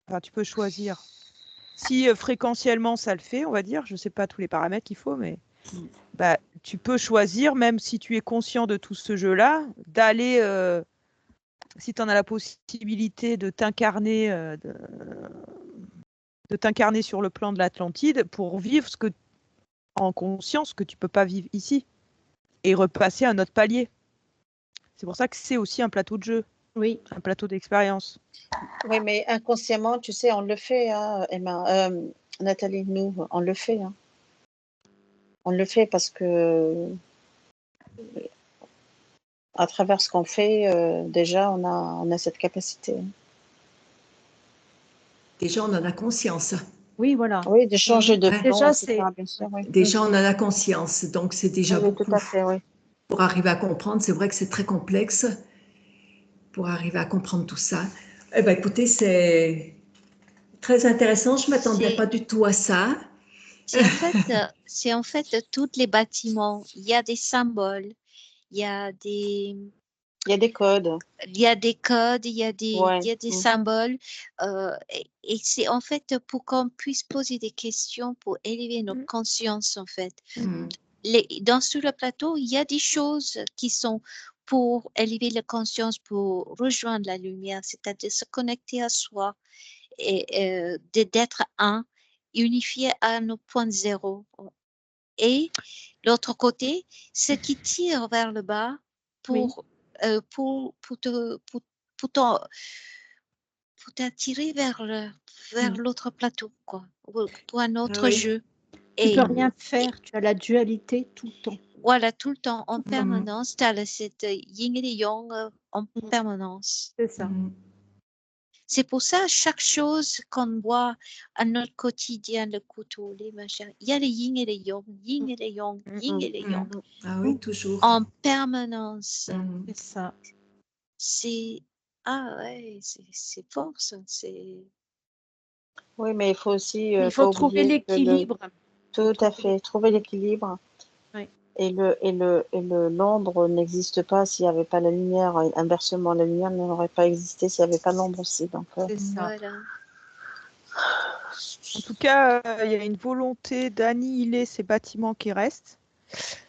Enfin, tu peux choisir. Si fréquentiellement ça le fait, on va dire, je ne sais pas tous les paramètres qu'il faut, mais tu peux choisir, même si tu es conscient de tout ce jeu-là, d'aller, si tu en as la possibilité de t'incarner sur le plan de l'Atlantide pour vivre en conscience que tu ne peux pas vivre ici et repasser à un autre palier. C'est pour ça que c'est aussi un plateau de jeu, Oui. un plateau d'expérience. Oui, mais inconsciemment, tu sais, on le fait, hein, Emma. Nathalie, nous, on le fait. Hein. On le fait parce que, à travers ce qu'on fait, déjà, on a cette capacité. Déjà, on en a conscience. Oui, voilà. Oui, de changer de plan, Déjà, etc., bien sûr. Oui. Déjà, on en a conscience. Donc, c'est déjà Oui, beaucoup. tout à fait, oui. Pour arriver à comprendre, c'est vrai que c'est très complexe. Pour arriver à comprendre tout ça. Eh bien, écoutez, c'est très intéressant. Je ne m'attendais pas du tout à ça. C'est en fait tous les bâtiments. Il y a des symboles, il y a des codes. Il y a des codes, il y a des symboles. Et c'est en fait pour qu'on puisse poser des questions pour élever notre conscience, en fait. Dans sur le plateau, il y a des choses qui sont pour élever la conscience, pour rejoindre la lumière, c'est-à-dire se connecter à soi et d'être un, unifié à nos points zéro. Et l'autre côté, ce qui tire vers le bas pour t'attirer vers l'autre plateau, quoi, pour un autre jeu. Tu peux rien faire, tu as la dualité tout le temps. Voilà, tout le temps, en permanence, tu as cette yin et yang en permanence. C'est ça. C'est pour ça, chaque chose qu'on voit à notre quotidien, le couteau, les machins, il y a les yin et les yang, yin et les yang, yin et les yang. Ah oui, toujours. En permanence. C'est ça. Ah ouais, c'est fort ça. Oui, mais il faut aussi Il faut pas trouver oublier que l'équilibre. tout à fait, trouver l'équilibre. Oui. Et l'ombre n'existe pas s'il n'y avait pas la lumière. Et inversement, la lumière n'aurait pas existé s'il n'y avait pas l'ombre aussi. Donc, C'est ça. Voilà. En tout cas, il y a une volonté d'annihiler ces bâtiments qui restent.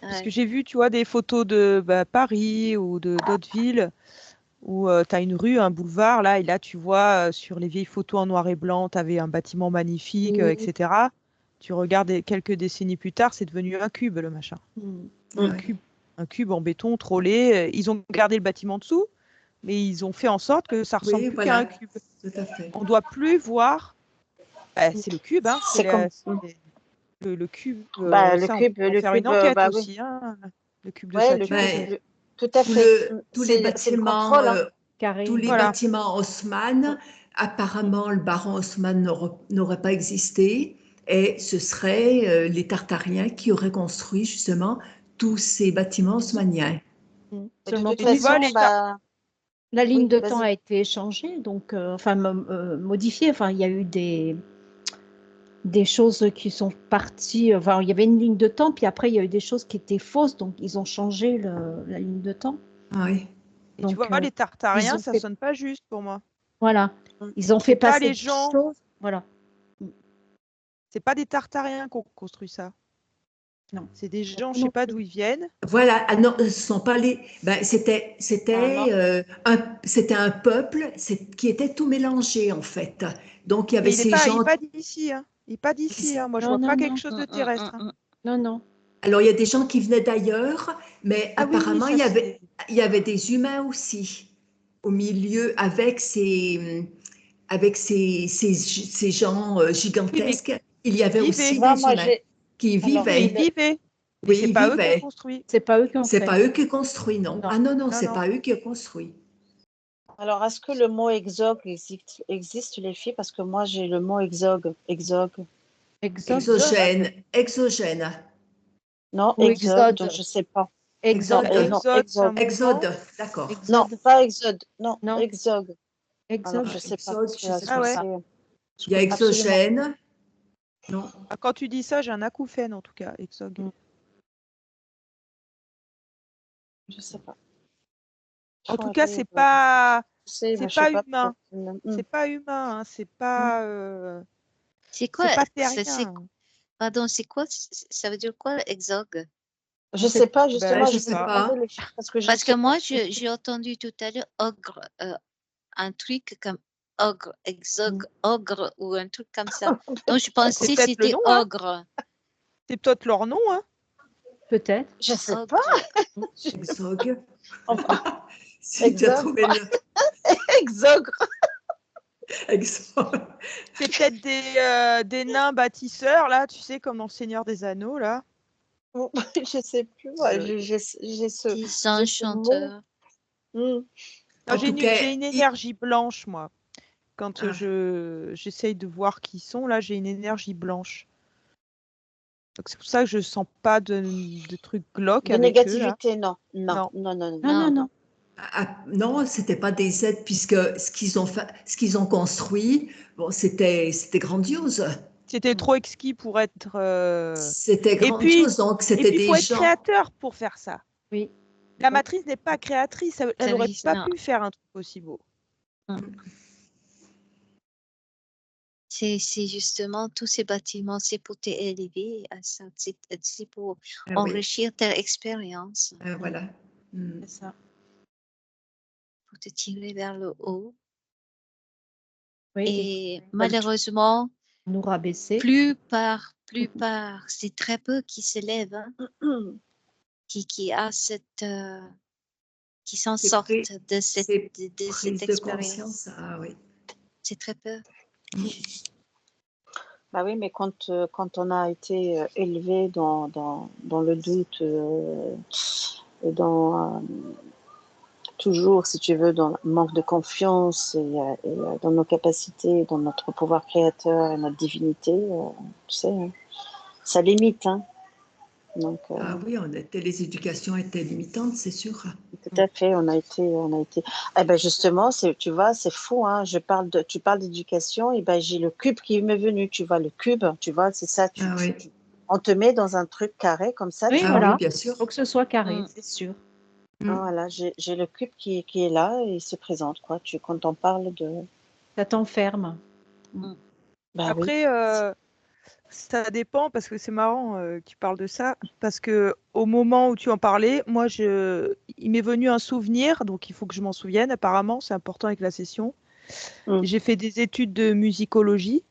Parce que Ouais. j'ai vu, tu vois, des photos de Paris ou d'autres villes où tu as une rue, un boulevard, là, et là, tu vois, sur les vieilles photos en noir et blanc, tu avais un bâtiment magnifique, etc. Tu regardes quelques décennies plus tard, c'est devenu un cube, le machin. Ouais. Un cube en béton, trollé. Ils ont gardé le bâtiment dessous, mais ils ont fait en sorte que ça ressemble Oui, plus voilà, qu'à un cube. tout à fait. On ne doit plus voir. C'est le cube, hein, c'est comme. le cube. Bah, le Ça, on cube, peut en faire une bah enquête oui. aussi, hein, le cube de Ouais, Saturne. Ouais. tout à fait. Tous les C'est le bâtiments, contrôle. Hein. Carré. tous les Voilà. bâtiments Haussmann, apparemment, le baron Haussmann n'aurait pas existé et ce serait les Tartariens qui auraient construit justement tous ces bâtiments haussmanniens. Mais de Seulement toute Et tu vois, façon, bah, la ligne oui, de temps vas-y. a été changée, donc enfin modifiée. Enfin, il y a eu des choses qui sont parties. Enfin, il y avait une ligne de temps, puis après il y a eu des choses qui étaient fausses, donc ils ont changé la ligne de temps. Ah oui. et tu Donc vois, les Tartariens, ils ont ça fait, sonne pas juste pour moi. voilà, Mm. ils ont C'est fait pas passer les des gens, choses. Voilà. c'est pas des Tartariens qui ont construit ça. Non. C'est des gens, je Non sais pas plus. d'où ils viennent. Voilà, ah non, ce sont pas les. Ben, Ah, non. c'était un peuple qui était tout mélangé en fait. Donc il y avait Mais il ces est gens. pas d'ici, hein. Il est pas d'ici, hein. Moi, je Non, vois non, pas quelque non, chose de terrestre, hein. non, non. Alors il y a des gens qui venaient d'ailleurs, mais Ah oui, apparemment ça c'est. il y avait des humains aussi au milieu avec ces gens Oui, mais gigantesques. Il y ils avait vivaient. aussi Tu vois, des moi, humains qui Alors, Mais ils vivaient. vivaient. Mais Oui, c'est ils pas eux qui ont vivaient. construit. C'est pas eux qui ont C'est fait. pas eux qui ont construit, non. Non. Ah non, non, Non, c'est non. pas eux qui ont construit. alors est-ce que le mot exogue existe, les filles? Parce que moi, j'ai le mot exogue. Exogue. Exogène, exogène, Non, Ou exogue, exode. donc je sais pas. Non, exode, Bah, non, Exode, c'est un exogue. mouvement. exode, d'accord. Non, Exode. pas exode. Non, Non. exogue. Alors, Exode. je sais pas Exode, je sais ce Ah que pas. ouais. c'est. Je Il y a connais. Absolument. exogène, non. Ah, quand tu dis ça, j'ai un acouphène en tout cas, Exog. Mm. Je sais pas. En Faut tout cas, aller, c'est pas, je sais, mais c'est je sais pas pas. humain. peut-être. C'est pas humain, hein. C'est quoi? C'est pas c'est- terrien. Pardon, c'est quoi? Ça veut dire quoi, exogue? Je sais pas, Ben, justement, je Je je sais vais sais pas. demander pas. les filles parce que je ne Parce que sais pas. moi, j'ai entendu tout à l'heure ogre, un truc comme ogre, exogue, ogre ou un truc comme ça. Donc, je C'est pensais que peut-être le c'était nom, hein. ogre. C'est peut-être leur nom, hein. Peut-être. Je sais Ogre. pas. Exogue. Enfin, Si tu as exogue. trouvé le Exogue. exogue. C'est peut-être des nains bâtisseurs, là, tu sais, comme dans le Seigneur des Anneaux, là. Je sais plus. Ouais, j'ai ce, Des j'ai ce mot. enchanteurs. Non, En tout cas, j'ai une énergie blanche, moi. Quand j'essaye de voir qui ils sont, là, j'ai une énergie blanche. Donc c'est pour ça que je sens pas de trucs glauques De avec eux, là. négativité, non. Non, Non. non, non, non. Non, non, Non. non. non, c'était pas des aides puisque ce qu'ils ont construit, bon, c'était grandiose. C'était trop exquis pour être. C'était Et puis, grandiose, donc c'était il des faut être gens. créateur pour faire ça. Oui. La matrice n'est pas créatrice, elle n'aurait pas Non. pu faire un truc aussi beau. C'est justement tous ces bâtiments, c'est pour t'élever à ça, c'est pour Ah oui, enrichir ta expérience, voilà. Mm. C'est ça. pour te tirer vers le haut. Oui. Et malheureusement, nous rabaisser. plupart, c'est très peu qui se lèvent, hein, qui a qui s'en C'est sortent de c'est cette prise de expérience. conscience. Ah oui. C'est très peu. Bah oui, mais quand on a été élevé dans le doute et toujours, si tu veux, dans le manque de confiance et dans nos capacités, dans notre pouvoir créateur et notre divinité, tu sais, hein, ça limite. Hein. Donc, Ah oui, les éducations étaient limitantes, c'est sûr. tout à fait, on a été. Eh ben justement, tu vois, c'est fou, hein. Tu parles d'éducation, et ben j'ai le cube qui m'est venu. Tu vois, le cube, tu vois, c'est ça. Ah oui, On te met dans un truc carré comme ça. Oui, Tu ah vois. oui, voilà. bien Il sûr. faut que ce soit carré, Mm. c'est sûr. Voilà, j'ai le cube qui est là et il se présente, quoi. Quand on parle de. Ça t'enferme. Bah oui. Après, ça dépend parce que c'est marrant que tu parles de ça parce que au moment où tu en parlais, moi, il m'est venu un souvenir, donc il faut que je m'en souvienne. Apparemment, c'est important avec la session. Mm. J'ai fait des études de musicologie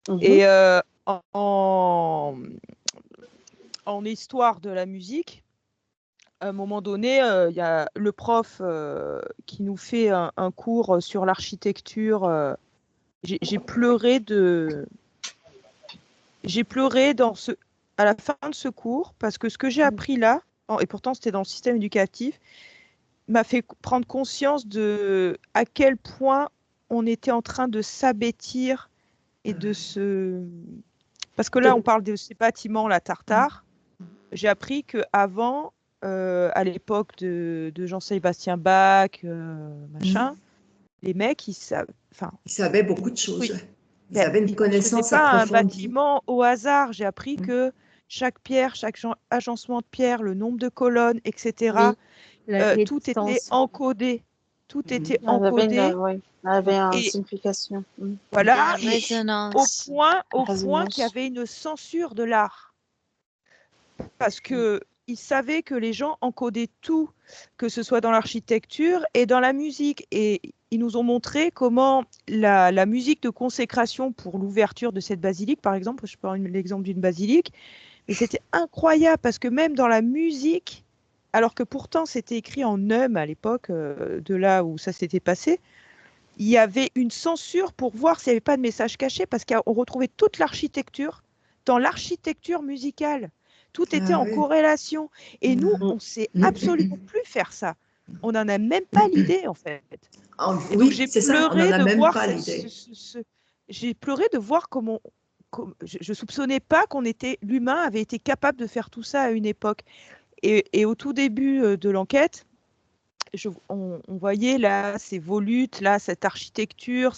Mhm. et en histoire de la musique, à un moment donné, il y a le prof qui nous fait un cours sur l'architecture. J'ai pleuré à la fin de ce cours parce que ce que j'ai appris là, et pourtant c'était dans le système éducatif, m'a fait prendre conscience de à quel point on était en train de s'abêtir et de se... Parce que là, on parle de ces bâtiments, la Tartare. J'ai appris qu'avant, à l'époque de Jean-Sébastien Bach, machin, les mecs, ils savaient beaucoup de choses. oui. Ils avaient une Ils construisaient connaissance pas un approfondie. bâtiment au hasard. J'ai appris que chaque pierre, chaque agencement de pierre, le nombre de colonnes, etc., Les tout était distances. encodé. Tout était Elle avait encodé. elle avait une Et signification. voilà, La et résonance. au point Résonance. qu'il y avait une censure de l'art. Parce que ils savaient que les gens encodaient tout, que ce soit dans l'architecture et dans la musique. Et ils nous ont montré comment la musique de consécration pour l'ouverture de cette basilique, par exemple, je prends l'exemple d'une basilique, mais c'était incroyable parce que même dans la musique, alors que pourtant c'était écrit en neum à l'époque de là où ça s'était passé, il y avait une censure pour voir s'il n'y avait pas de message caché parce qu'on retrouvait toute l'architecture dans l'architecture musicale. Tout était Ah en oui. corrélation. Et nous, on ne sait absolument plus faire ça. On n'en a même pas l'idée, en fait. Et donc, Oui, j'ai c'est ça, on n'en pleuré a de même voir pas l'idée. j'ai pleuré de voir comment je soupçonnais pas l'humain avait été capable de faire tout ça à une époque. Et au tout début de l'enquête, on voyait là ces volutes, là cette architecture,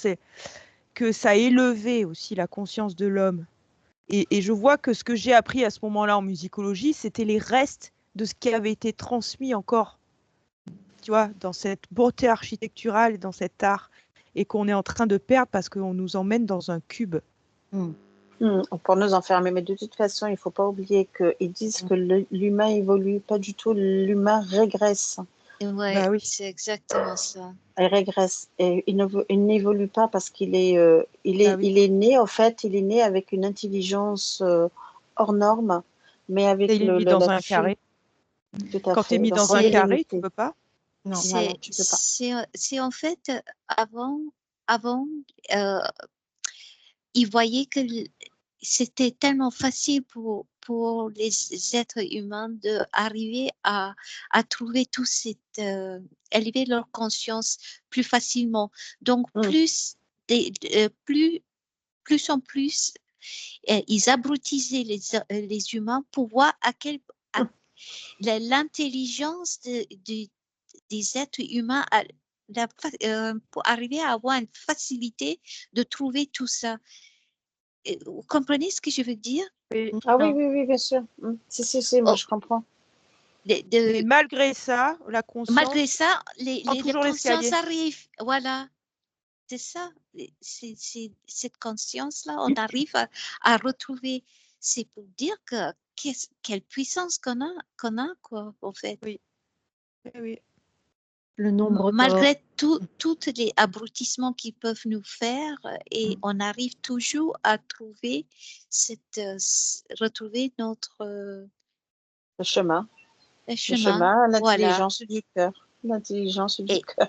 que ça élevait aussi la conscience de l'homme. Et je vois que ce que j'ai appris à ce moment-là en musicologie, c'était les restes de ce qui avait été transmis encore, tu vois, dans cette beauté architecturale et dans cet art, et qu'on est en train de perdre parce qu'on nous emmène dans un cube. Pour nous enfermer. Mais de toute façon, il ne faut pas oublier qu'ils disent que l'humain évolue. Pas du tout, l'humain régresse. Ouais, Bah oui. c'est exactement ça. Il régresse. Et il n'évolue pas parce qu'il est, Ah oui. il est né, en fait, il est né avec une intelligence hors norme, mais avec Il est mis dans un carré. Tout à Quand tu es fait. mis Donc, dans on un est carré, limité. tu peux pas. Non, voilà, tu peux pas. C'est en fait, avant, ils voyaient que c'était tellement facile pour les êtres humains d'arriver à trouver tout cette, élever leur conscience plus facilement. Donc, plus en plus, ils abrutisaient les humains pour voir l'intelligence des êtres humains pour arriver à avoir une facilité de trouver tout ça. Vous comprenez ce que je veux dire? Ah oui, bien sûr. Si, moi je comprends. Mais malgré ça, la conscience. Malgré ça, les toujours consciences arrivent. Voilà. C'est ça. C'est cette conscience-là, on arrive à retrouver. C'est pour dire quelle puissance qu'on a, quoi, en fait. Oui. Oui. Le nombre malgré tous les abrutissements qu'ils peuvent nous faire, et on arrive toujours à trouver retrouver notre Le chemin, l'intelligence du cœur. L'intelligence du cœur.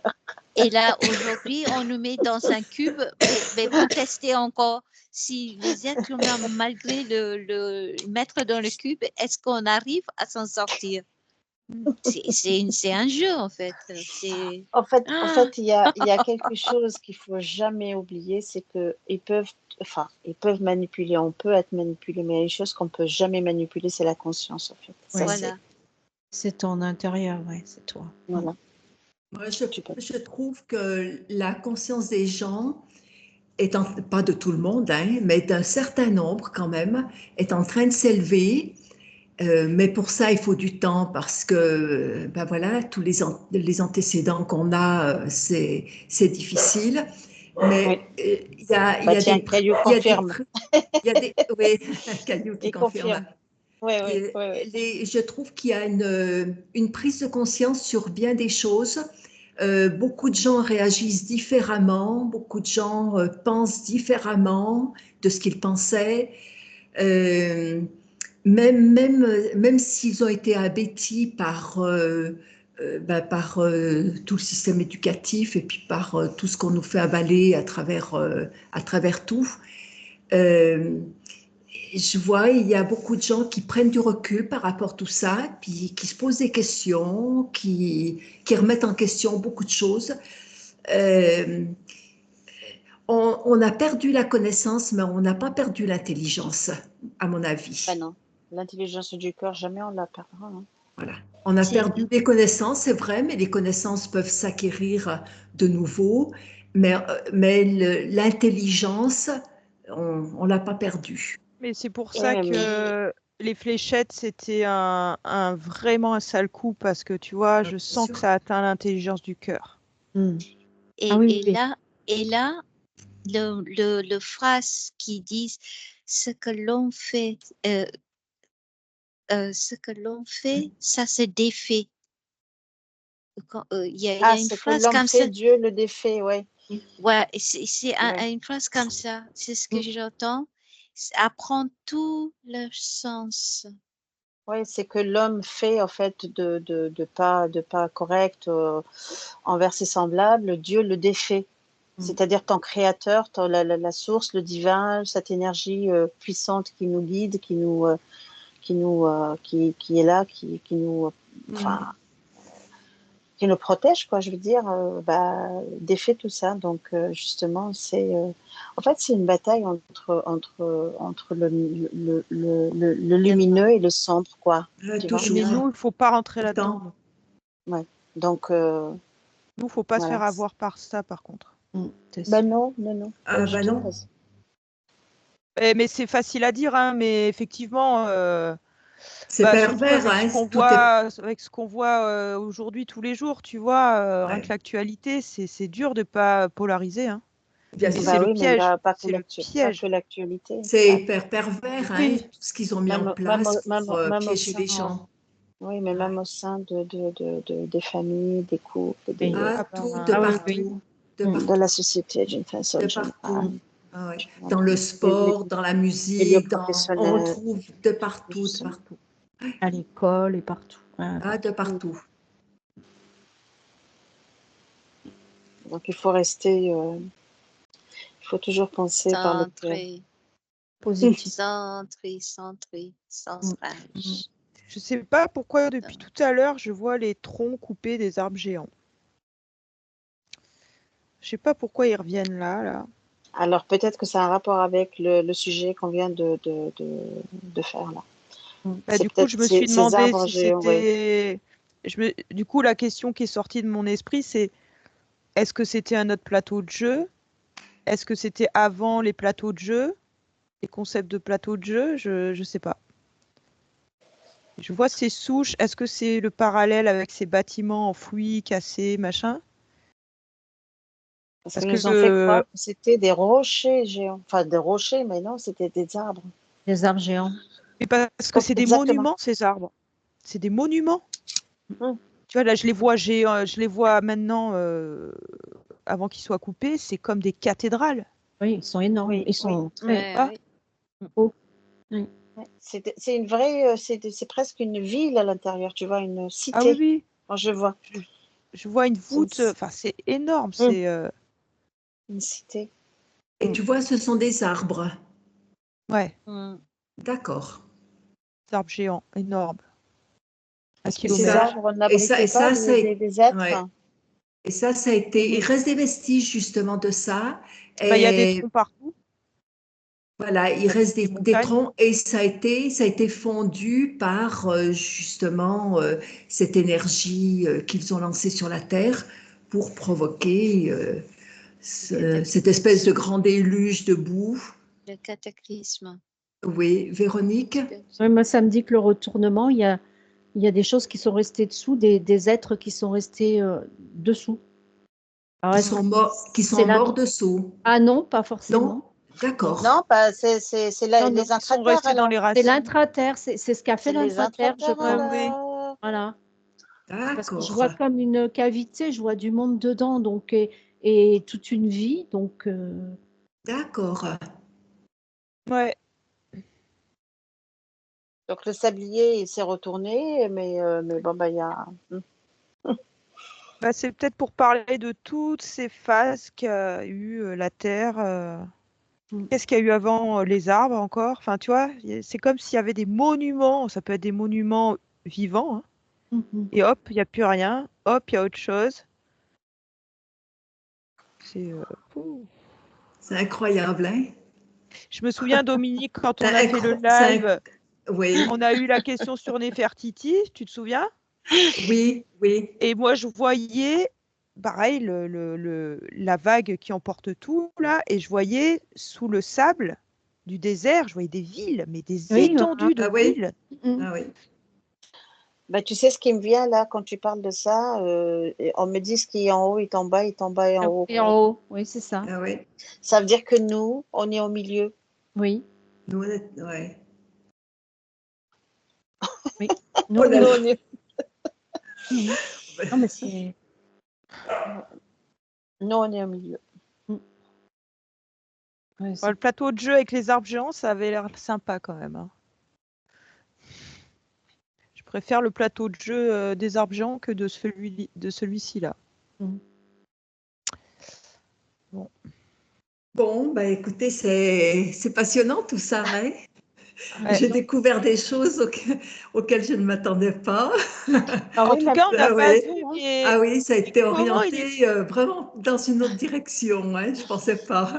Et là, aujourd'hui, on nous met dans un cube, mais vous testez encore si les êtres humains, malgré le mettre dans le cube, est-ce qu'on arrive à s'en sortir? C'est un jeu, en fait. En fait, Ah. il y a quelque chose qu'il faut jamais oublier, c'est que ils peuvent manipuler, on peut être manipulé, mais il y a une chose qu'on peut jamais manipuler, c'est la conscience, en fait. Ça, Voilà. C'est ton intérieur, ouais, c'est toi. Voilà. Moi, Tu peux. je trouve que la conscience des gens, pas de tout le monde, hein, mais d'un certain nombre quand même, est en train de s'élever. Mais pour ça, il faut du temps parce que, ben voilà, tous les antécédents qu'on a, c'est difficile. Mais il y a, Bah tiens, Caillou confirme. oui, Caillou qui Il confirme. confirme. Oui. Je trouve qu'il y a une prise de conscience sur bien des choses. Beaucoup de gens réagissent différemment, beaucoup de gens pensent différemment de ce qu'ils pensaient. Euh, même s'ils ont été abêtis par tout le système éducatif et puis par tout ce qu'on nous fait avaler à travers tout. Je vois, il y a beaucoup de gens qui prennent du recul par rapport à tout ça, puis qui se posent des questions, qui remettent en question beaucoup de choses. Euh, on a perdu la connaissance, mais on n'a pas perdu l'intelligence, à mon avis. Ben non, l'intelligence du cœur, jamais on la perdra. Hein. Voilà. On a perdu des connaissances, c'est vrai, mais les connaissances peuvent s'acquérir de nouveau. Mais l'intelligence, on l'a pas perdue. Mais c'est pour ça que les fléchettes, c'était vraiment un sale coup parce que tu vois, je sens que ça atteint l'intelligence du cœur. Et là, le phrase qui dit ce que l'on fait, ça se défait. Il y a une phrase comme ça. Dieu le défait, ouais. Ouais, c'est une phrase comme ça. C'est ce que j'entends. Apprend tout le sens. Oui, c'est que l'homme fait en fait de pas correct envers ses semblables, Dieu le défait. C'est-à-dire ton créateur, la source, le divin, cette énergie puissante qui nous guide, qui est là, qui nous, qui nous protège, quoi. Je veux dire, défait tout ça. Donc justement, en fait, c'est une bataille entre le lumineux et le sombre, quoi. Mais nous, il ne faut pas rentrer là-dedans. Ouais. Donc nous, il ne faut pas se faire avoir par ça, par contre. Non. Non. Mais c'est facile à dire, hein, mais effectivement, c'est pervers, avec ce qu'on voit aujourd'hui tous les jours, tu vois, rien que l'actualité, c'est dur de ne pas polariser. Hein. Bien sûr. C'est le piège. C'est le piège. L'actualité. C'est hyper pervers, hein, tout ce qu'ils ont mis en place pour piéger les gens. Oui, mais même au sein des familles, des couples, partout. De la société d'une façon générale. Ah ouais. Dans le sport, dans la musique, on retrouve de partout. À l'école et partout. De partout. Donc il faut rester, il faut toujours penser par le cœur. Positif. Centré, sans rage. Je sais pas pourquoi depuis tout à l'heure je vois les troncs coupés des arbres géants. Je sais pas pourquoi ils reviennent là. Alors peut-être que ça a un rapport avec le sujet qu'on vient de faire là. Du coup, je me suis demandé si c'était. Du coup, la question qui est sortie de mon esprit, c'est est-ce que c'était un autre plateau de jeu? Est-ce que c'était avant les plateaux de jeu? Les concepts de plateau de jeu? Je sais pas. Je vois ces souches. Est-ce que c'est le parallèle avec ces bâtiments enfouis, cassés, machin? Parce que nous ont fait croire que c'était des rochers géants. Enfin, des rochers, mais non, c'était des arbres. Des arbres géants. Mais parce que c'est des monuments, ces arbres. C'est des monuments. Tu vois, là, je les vois maintenant, avant qu'ils soient coupés, c'est comme des cathédrales. Oui, ils sont énormes. Ils sont très hauts. C'est une vraie, c'est presque une ville à l'intérieur, tu vois, une cité. Ah oui. Quand je vois. Je vois une voûte, enfin, c'est énorme. C'est une cité. Et tu vois, ce sont des arbres. Ouais. D'accord. Des arbres géants, énormes. à Parce que ces kilomètres. arbres n'abritaient pas les êtres. ouais. Et ça a été, il reste des vestiges justement de ça. Bah, il y a des Et troncs partout, voilà, il reste des montagnes. troncs et ça a été fondu par justement cette énergie qu'ils ont lancée sur la Terre pour provoquer cette espèce de grand déluge de boue. Le cataclysme. Oui, Véronique? Oui, moi, ça me dit que le retournement, il y a des choses qui sont restées dessous, des êtres qui sont restés dessous. Alors, Qui est-ce sont que morts, qui c'est sont la- morts dessous. Ah non, pas forcément. Non? D'accord. Non, c'est Non, non, les Ils sont intraterres restés dans alors. les C'est racines. l'intraterre, c'est ce qu'a fait C'est les l'intraterre, je intraterres pense. Oui. alors. Voilà. Parce que je D'accord. vois comme une cavité, je vois du monde dedans, donc et toute une vie, donc D'accord. Ouais. Donc le sablier, il s'est retourné, mais bon, bah, il y a. Bah, c'est peut-être pour parler de toutes ces phases qu'a eu la Terre. Qu'est-ce qu'il y a eu avant les arbres encore? Enfin, tu vois, c'est comme s'il y avait des monuments. Ça peut être des monuments vivants, hein, mhm. et hop, il n'y a plus rien. Hop, il y a autre chose. C'est. Ouh. C'est incroyable, hein? Je me souviens, Dominique, quand on C'est a fait le c'est live, oui, on a eu la question sur Nefertiti, tu te souviens? oui, oui. Et moi, je voyais, pareil, la vague qui emporte tout, là, et je voyais sous le sable du désert, je voyais des villes, mais des Oui, voilà. étendues de Ah oui? villes. Mhm. Ah oui. Bah, tu sais ce qui me vient là quand tu parles de ça, on me dit ce qui est en haut est en bas, est en bas et en haut. Et en haut, oui, c'est ça. Ah oui. Ça veut dire que nous, on est au milieu. Oui, Nous, ouais. oui. Nous, On a- Nous, on est, Mhm. Non, mais c'est. nous, on est au milieu. Ouais, Ouais, le plateau de jeu avec les arbres géants, ça avait l'air sympa quand même, hein. Je préfère le plateau de jeu des arbres géants que de celui-ci là. Mhm. Bon. Bon, bah écoutez, c'est passionnant tout ça, hein? Ouais. J'ai découvert des choses auxquelles je ne m'attendais pas. Ah En oui, tout cas, on n'a Ah pas ouais. vu, hein. mais Ah oui, ça a été comment orienté vraiment dans une autre direction, hein? Je ne pensais pas.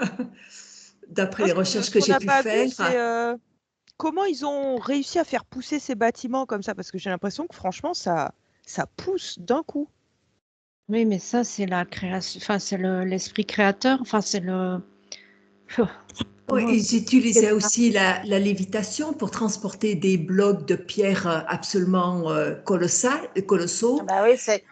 D'après moi, les ce recherches que qu'on j'ai n'a pu pas vu, faire. c'est comment ils ont réussi à faire pousser ces bâtiments comme ça, parce que j'ai l'impression que franchement, ça pousse d'un coup. Oui, mais ça, c'est la création, enfin, c'est l'esprit créateur, enfin, c'est le. Oui, Comment ils expliquer utilisaient ça? aussi la lévitation pour transporter des blocs de pierre absolument colossaux. Bah oui, c'est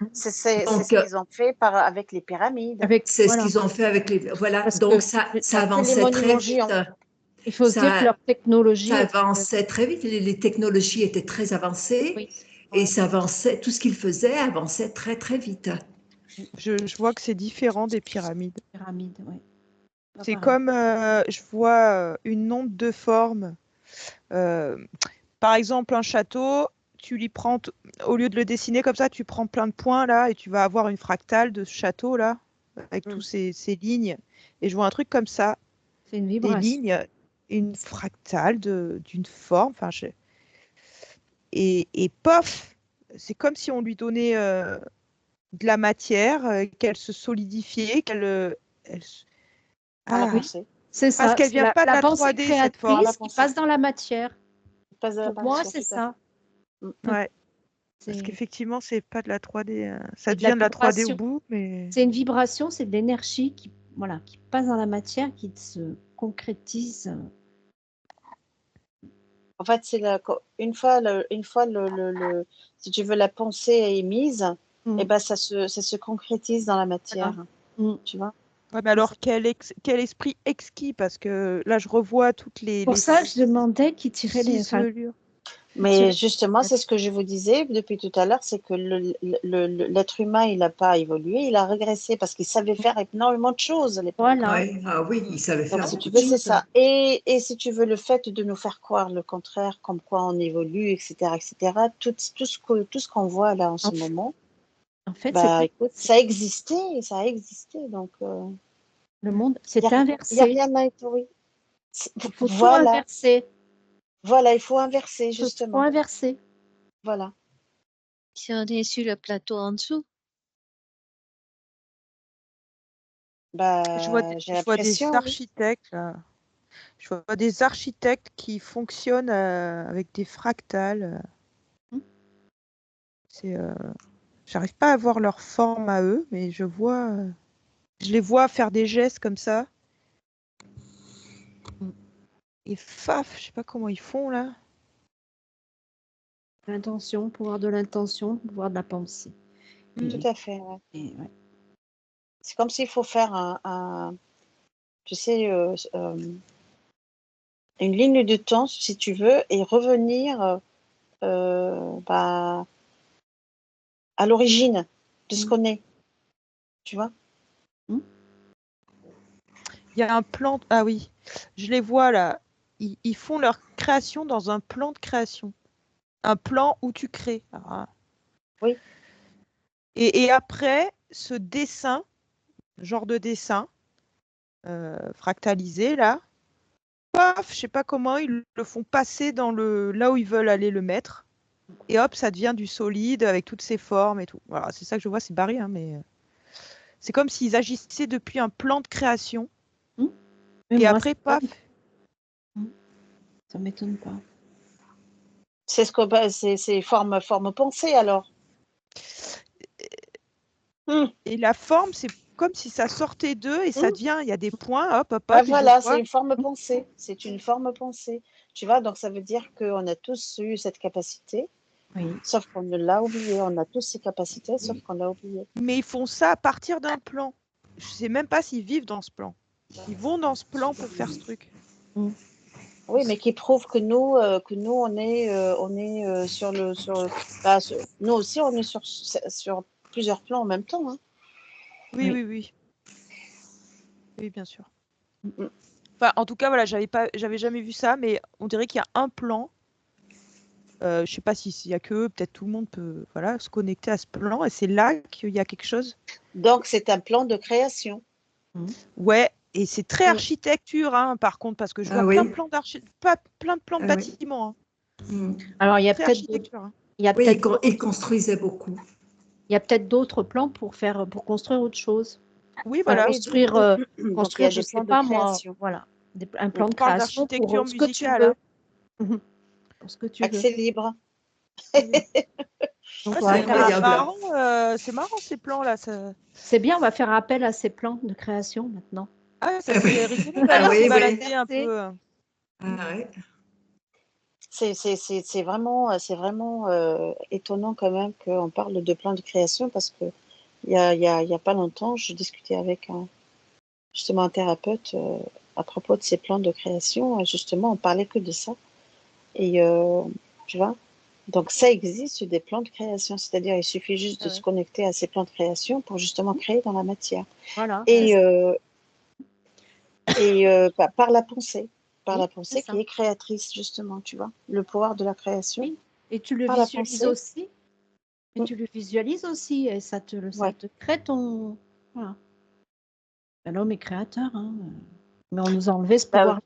Donc, ce qu'ils ont fait avec les pyramides. Avec, c'est ce voilà. qu'ils ont fait avec les... Voilà, Parce donc que ça Tous les avançait très monuments vite. géants. il faut se dire que Ça, leur technologie ça est. avançait très vite. Les technologies étaient très avancées Oui, et ouais, ça avançait, tout ce qu'ils faisaient avançait très, très vite. Je vois que c'est différent des pyramides. pyramide, oui. Pas C'est pareil. comme je vois une onde de forme. Euh, Par exemple, un château, tu lui prends, au lieu de le dessiner comme ça, tu prends plein de points là et tu vas avoir une fractale de ce château là, avec Mm. tous ces lignes. Et je vois un truc comme ça, C'est une des vibration. lignes, une fractale d'une forme. Enfin, et pof, c'est comme si on lui donnait de la matière, qu'elle se solidifiait, Par la Ah, Oui, pensée. c'est parce ça. qu'elle C'est vient pas de la la pensée 3D, cette Par forme. la créatrice qui pensée. passe dans la matière. Pas de la Pour moi, pensée, c'est tout à ça. fait. Mm. Ouais, parce C'est qu'effectivement, c'est pas de la 3D. Ça c'est de la devient de la 3D au vibration. bout, mais. C'est une vibration, c'est de l'énergie qui, voilà, qui passe dans la matière, qui se concrétise. En fait, une fois, si tu veux, la pensée est émise, Mm. et ben ça se concrétise dans la matière. Mm. Tu vois? Ouais, mais C'est alors, ça. quel esprit exquis, parce que là, je revois toutes Pour ça, je demandais qui tirait les. Enfin, ciselures. qui Mais tirait justement, c'est ce que je vous disais depuis tout à l'heure, c'est que l'être humain, il n'a pas évolué, il a régressé parce qu'il savait faire énormément de choses à l'époque. Voilà. Ouais. Ah oui, ils savaient Donc, faire si tu beaucoup de veux, c'est choses. ça. Et si tu veux, le fait de nous faire croire le contraire, comme quoi on évolue, etc., tout ce qu'on voit là en ce En, f- moment, en fait, bah écoute, ça a existé. Donc, le monde il s'est n'y a inversé. rien à étourdir. Il faut tout Voilà, inverser. voilà, il faut inverser, Il faut justement. inverser. Voilà. Si on est sur le plateau en dessous, Je vois, Bah, j'ai je vois des l'impression, oui. architectes, là. Je vois des architectes qui fonctionnent avec des fractales. J'arrive pas à voir leur forme à eux, mais je les vois faire des gestes comme ça. Et faf, je sais pas comment ils font là. L'intention, pouvoir de l'intention, pouvoir de la pensée. Tout à fait, ouais. Et, ouais. C'est comme s'il faut faire tu sais, une ligne de temps, si tu veux, et revenir bah, à l'origine de ce qu'on est. Tu vois? Il y a un plan. Ah oui, je les vois là. Ils font leur création dans un plan de création. Un plan où tu crées. Oui. Et après, ce dessin, genre de dessin, fractalisé là, paf, je sais pas comment, ils le font passer dans là où ils veulent aller le mettre. Et hop, ça devient du solide avec toutes ses formes et tout. Voilà, c'est ça que je vois, c'est barré, hein, mais c'est comme s'ils agissaient depuis un plan de création. Mais Et moi, après, paf. Ça m'étonne pas. C'est ce que c'est forme pensée alors. Et la forme, c'est comme si ça sortait d'eux et ça devient, il y a des points, hop, hop, Bah hop, et je voilà, vois. c'est une forme pensée. C'est une forme pensée. Tu vois, donc ça veut dire qu'on a tous eu cette capacité, Oui. sauf qu'on ne l'a oublié. On a tous ces capacités, sauf qu'on l'a oublié. Mais ils font ça à partir d'un plan. Je sais même pas s'ils vivent dans ce plan. Ils vont dans ce plan pour faire ce truc. Oui, mais qui prouve que nous, on est sur le, nous aussi, on est sur plusieurs plans en même temps. Hein. Oui, oui, oui. Oui, bien sûr. Enfin, en tout cas, voilà, j'avais jamais vu ça, mais on dirait qu'il y a un plan. Je sais pas s'il y a que eux, peut-être tout le monde peut, voilà, se connecter à ce plan, et c'est là qu'il y a quelque chose. Donc, c'est un plan de création. Ouais, et c'est très architecture, hein, par contre, parce que je vois plein de plans plein de plans de bâtiments. Hein. Alors, il y a Très peut-être architecture. Hein. Ils construisaient beaucoup. Il y a peut-être d'autres plans pour construire autre chose. Oui, voilà. Construire, Donc, il y a des plans de création. Voilà, un plan de parle création d'architecture pour ce que tu musicale. veux. Hein. Pour ce que tu veux. Accès libre. Donc, Ouais, c'est marrant ces plans-là. Ça... C'est bien, on va faire appel à ces plans de création maintenant. Ah, ça serait rigolo d'aller se balader un peu. Ah, ouais. C'est vraiment étonnant quand même qu'on parle de plans de création parce que il y a pas longtemps, je discutais avec justement un thérapeute à propos de ces plans de création. Justement, on parlait que de ça. Et tu vois, donc ça existe des plans de création, c'est-à-dire il suffit juste de se connecter à ces plans de création pour justement créer dans la matière. Voilà. Et par la pensée. Par la pensée qui est créatrice, justement, tu vois, le pouvoir de la création. Oui. Et tu le par visualises la aussi. Et tu le visualises aussi. Et ça te crée ton. Voilà. L'homme est créateur. Hein. Mais on nous a enlevé ce pouvoir.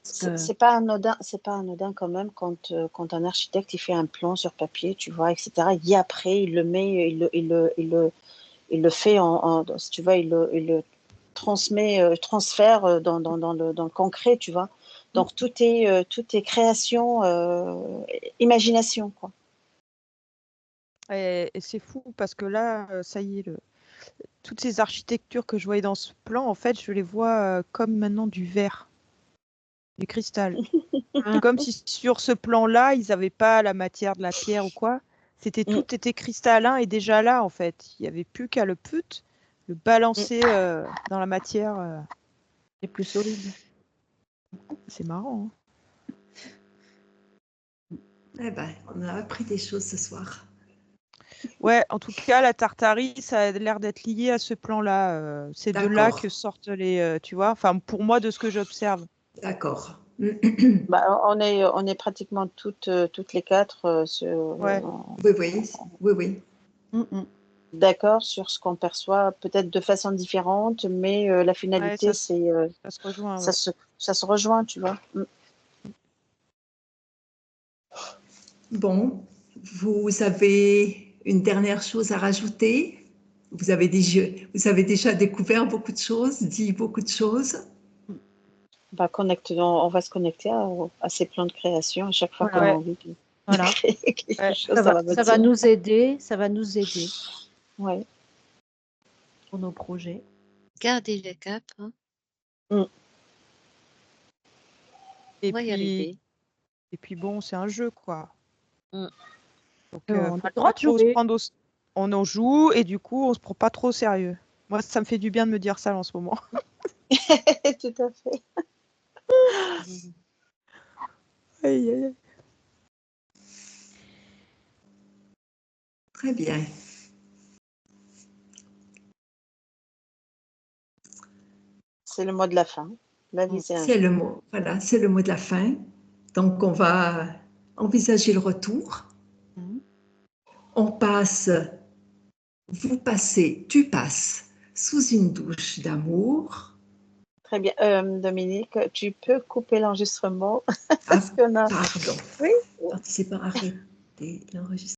C'est pas anodin quand même quand un architecte il fait un plan sur papier, tu vois, etc. Et après, il le met, il le fait si tu vois, il le transfère dans le concret, tu vois. Donc tout est création, imagination, quoi. Et c'est fou parce que là, ça y est, toutes ces architectures que je voyais dans ce plan, en fait, je les vois comme maintenant du verre, du cristal. Comme si sur ce plan-là, ils n'avaient pas la matière de la pierre ou quoi. Tout était cristallin et déjà là, en fait. Il n'y avait plus qu'à le balancer dans la matière. C'est plus solide. C'est marrant. Hein. Eh ben, on a appris des choses ce soir. Ouais, en tout cas, la Tartarie, ça a l'air d'être lié à ce plan-là. C'est de là que sortent les, tu vois, enfin pour moi de ce que j'observe. D'accord. On est pratiquement toutes les quatre oui. D'accord sur ce qu'on perçoit, peut-être de façon différente, mais la finalité, c'est ça se rejoint. Ça se rejoint, tu vois. Bon, vous avez une dernière chose à rajouter? Vous avez déjà découvert beaucoup de choses, dit beaucoup de choses. On va se connecter à ces plans de création à chaque fois qu'on a Voilà. envie de Voilà. créer quelque Ouais. chose Ça dans va, la ça va matière. nous aider, ça va nous aider Ouais. pour nos projets. Gardez le cap, hein. Et On va y puis, arriver. et puis bon, c'est un jeu, quoi. Mm. Donc, On a faut le pas droit de trop se jouer. prendre on en joue et du coup, on se prend pas trop au sérieux. Moi, ça me fait du bien de me dire ça en ce moment. Tout à fait. Aïe, aïe, aïe. Très bien. C'est le mot de la fin. La vie, c'est un C'est jeu. le mot. Voilà, c'est le mot de la fin. Donc, on va envisager le retour. Mhm. On passe, vous passez, tu passes sous une douche d'amour. Très bien. Dominique, tu peux couper l'enregistrement Ah, parce qu'on a. pardon. Oui. Participer, arrêter l'enregistrement.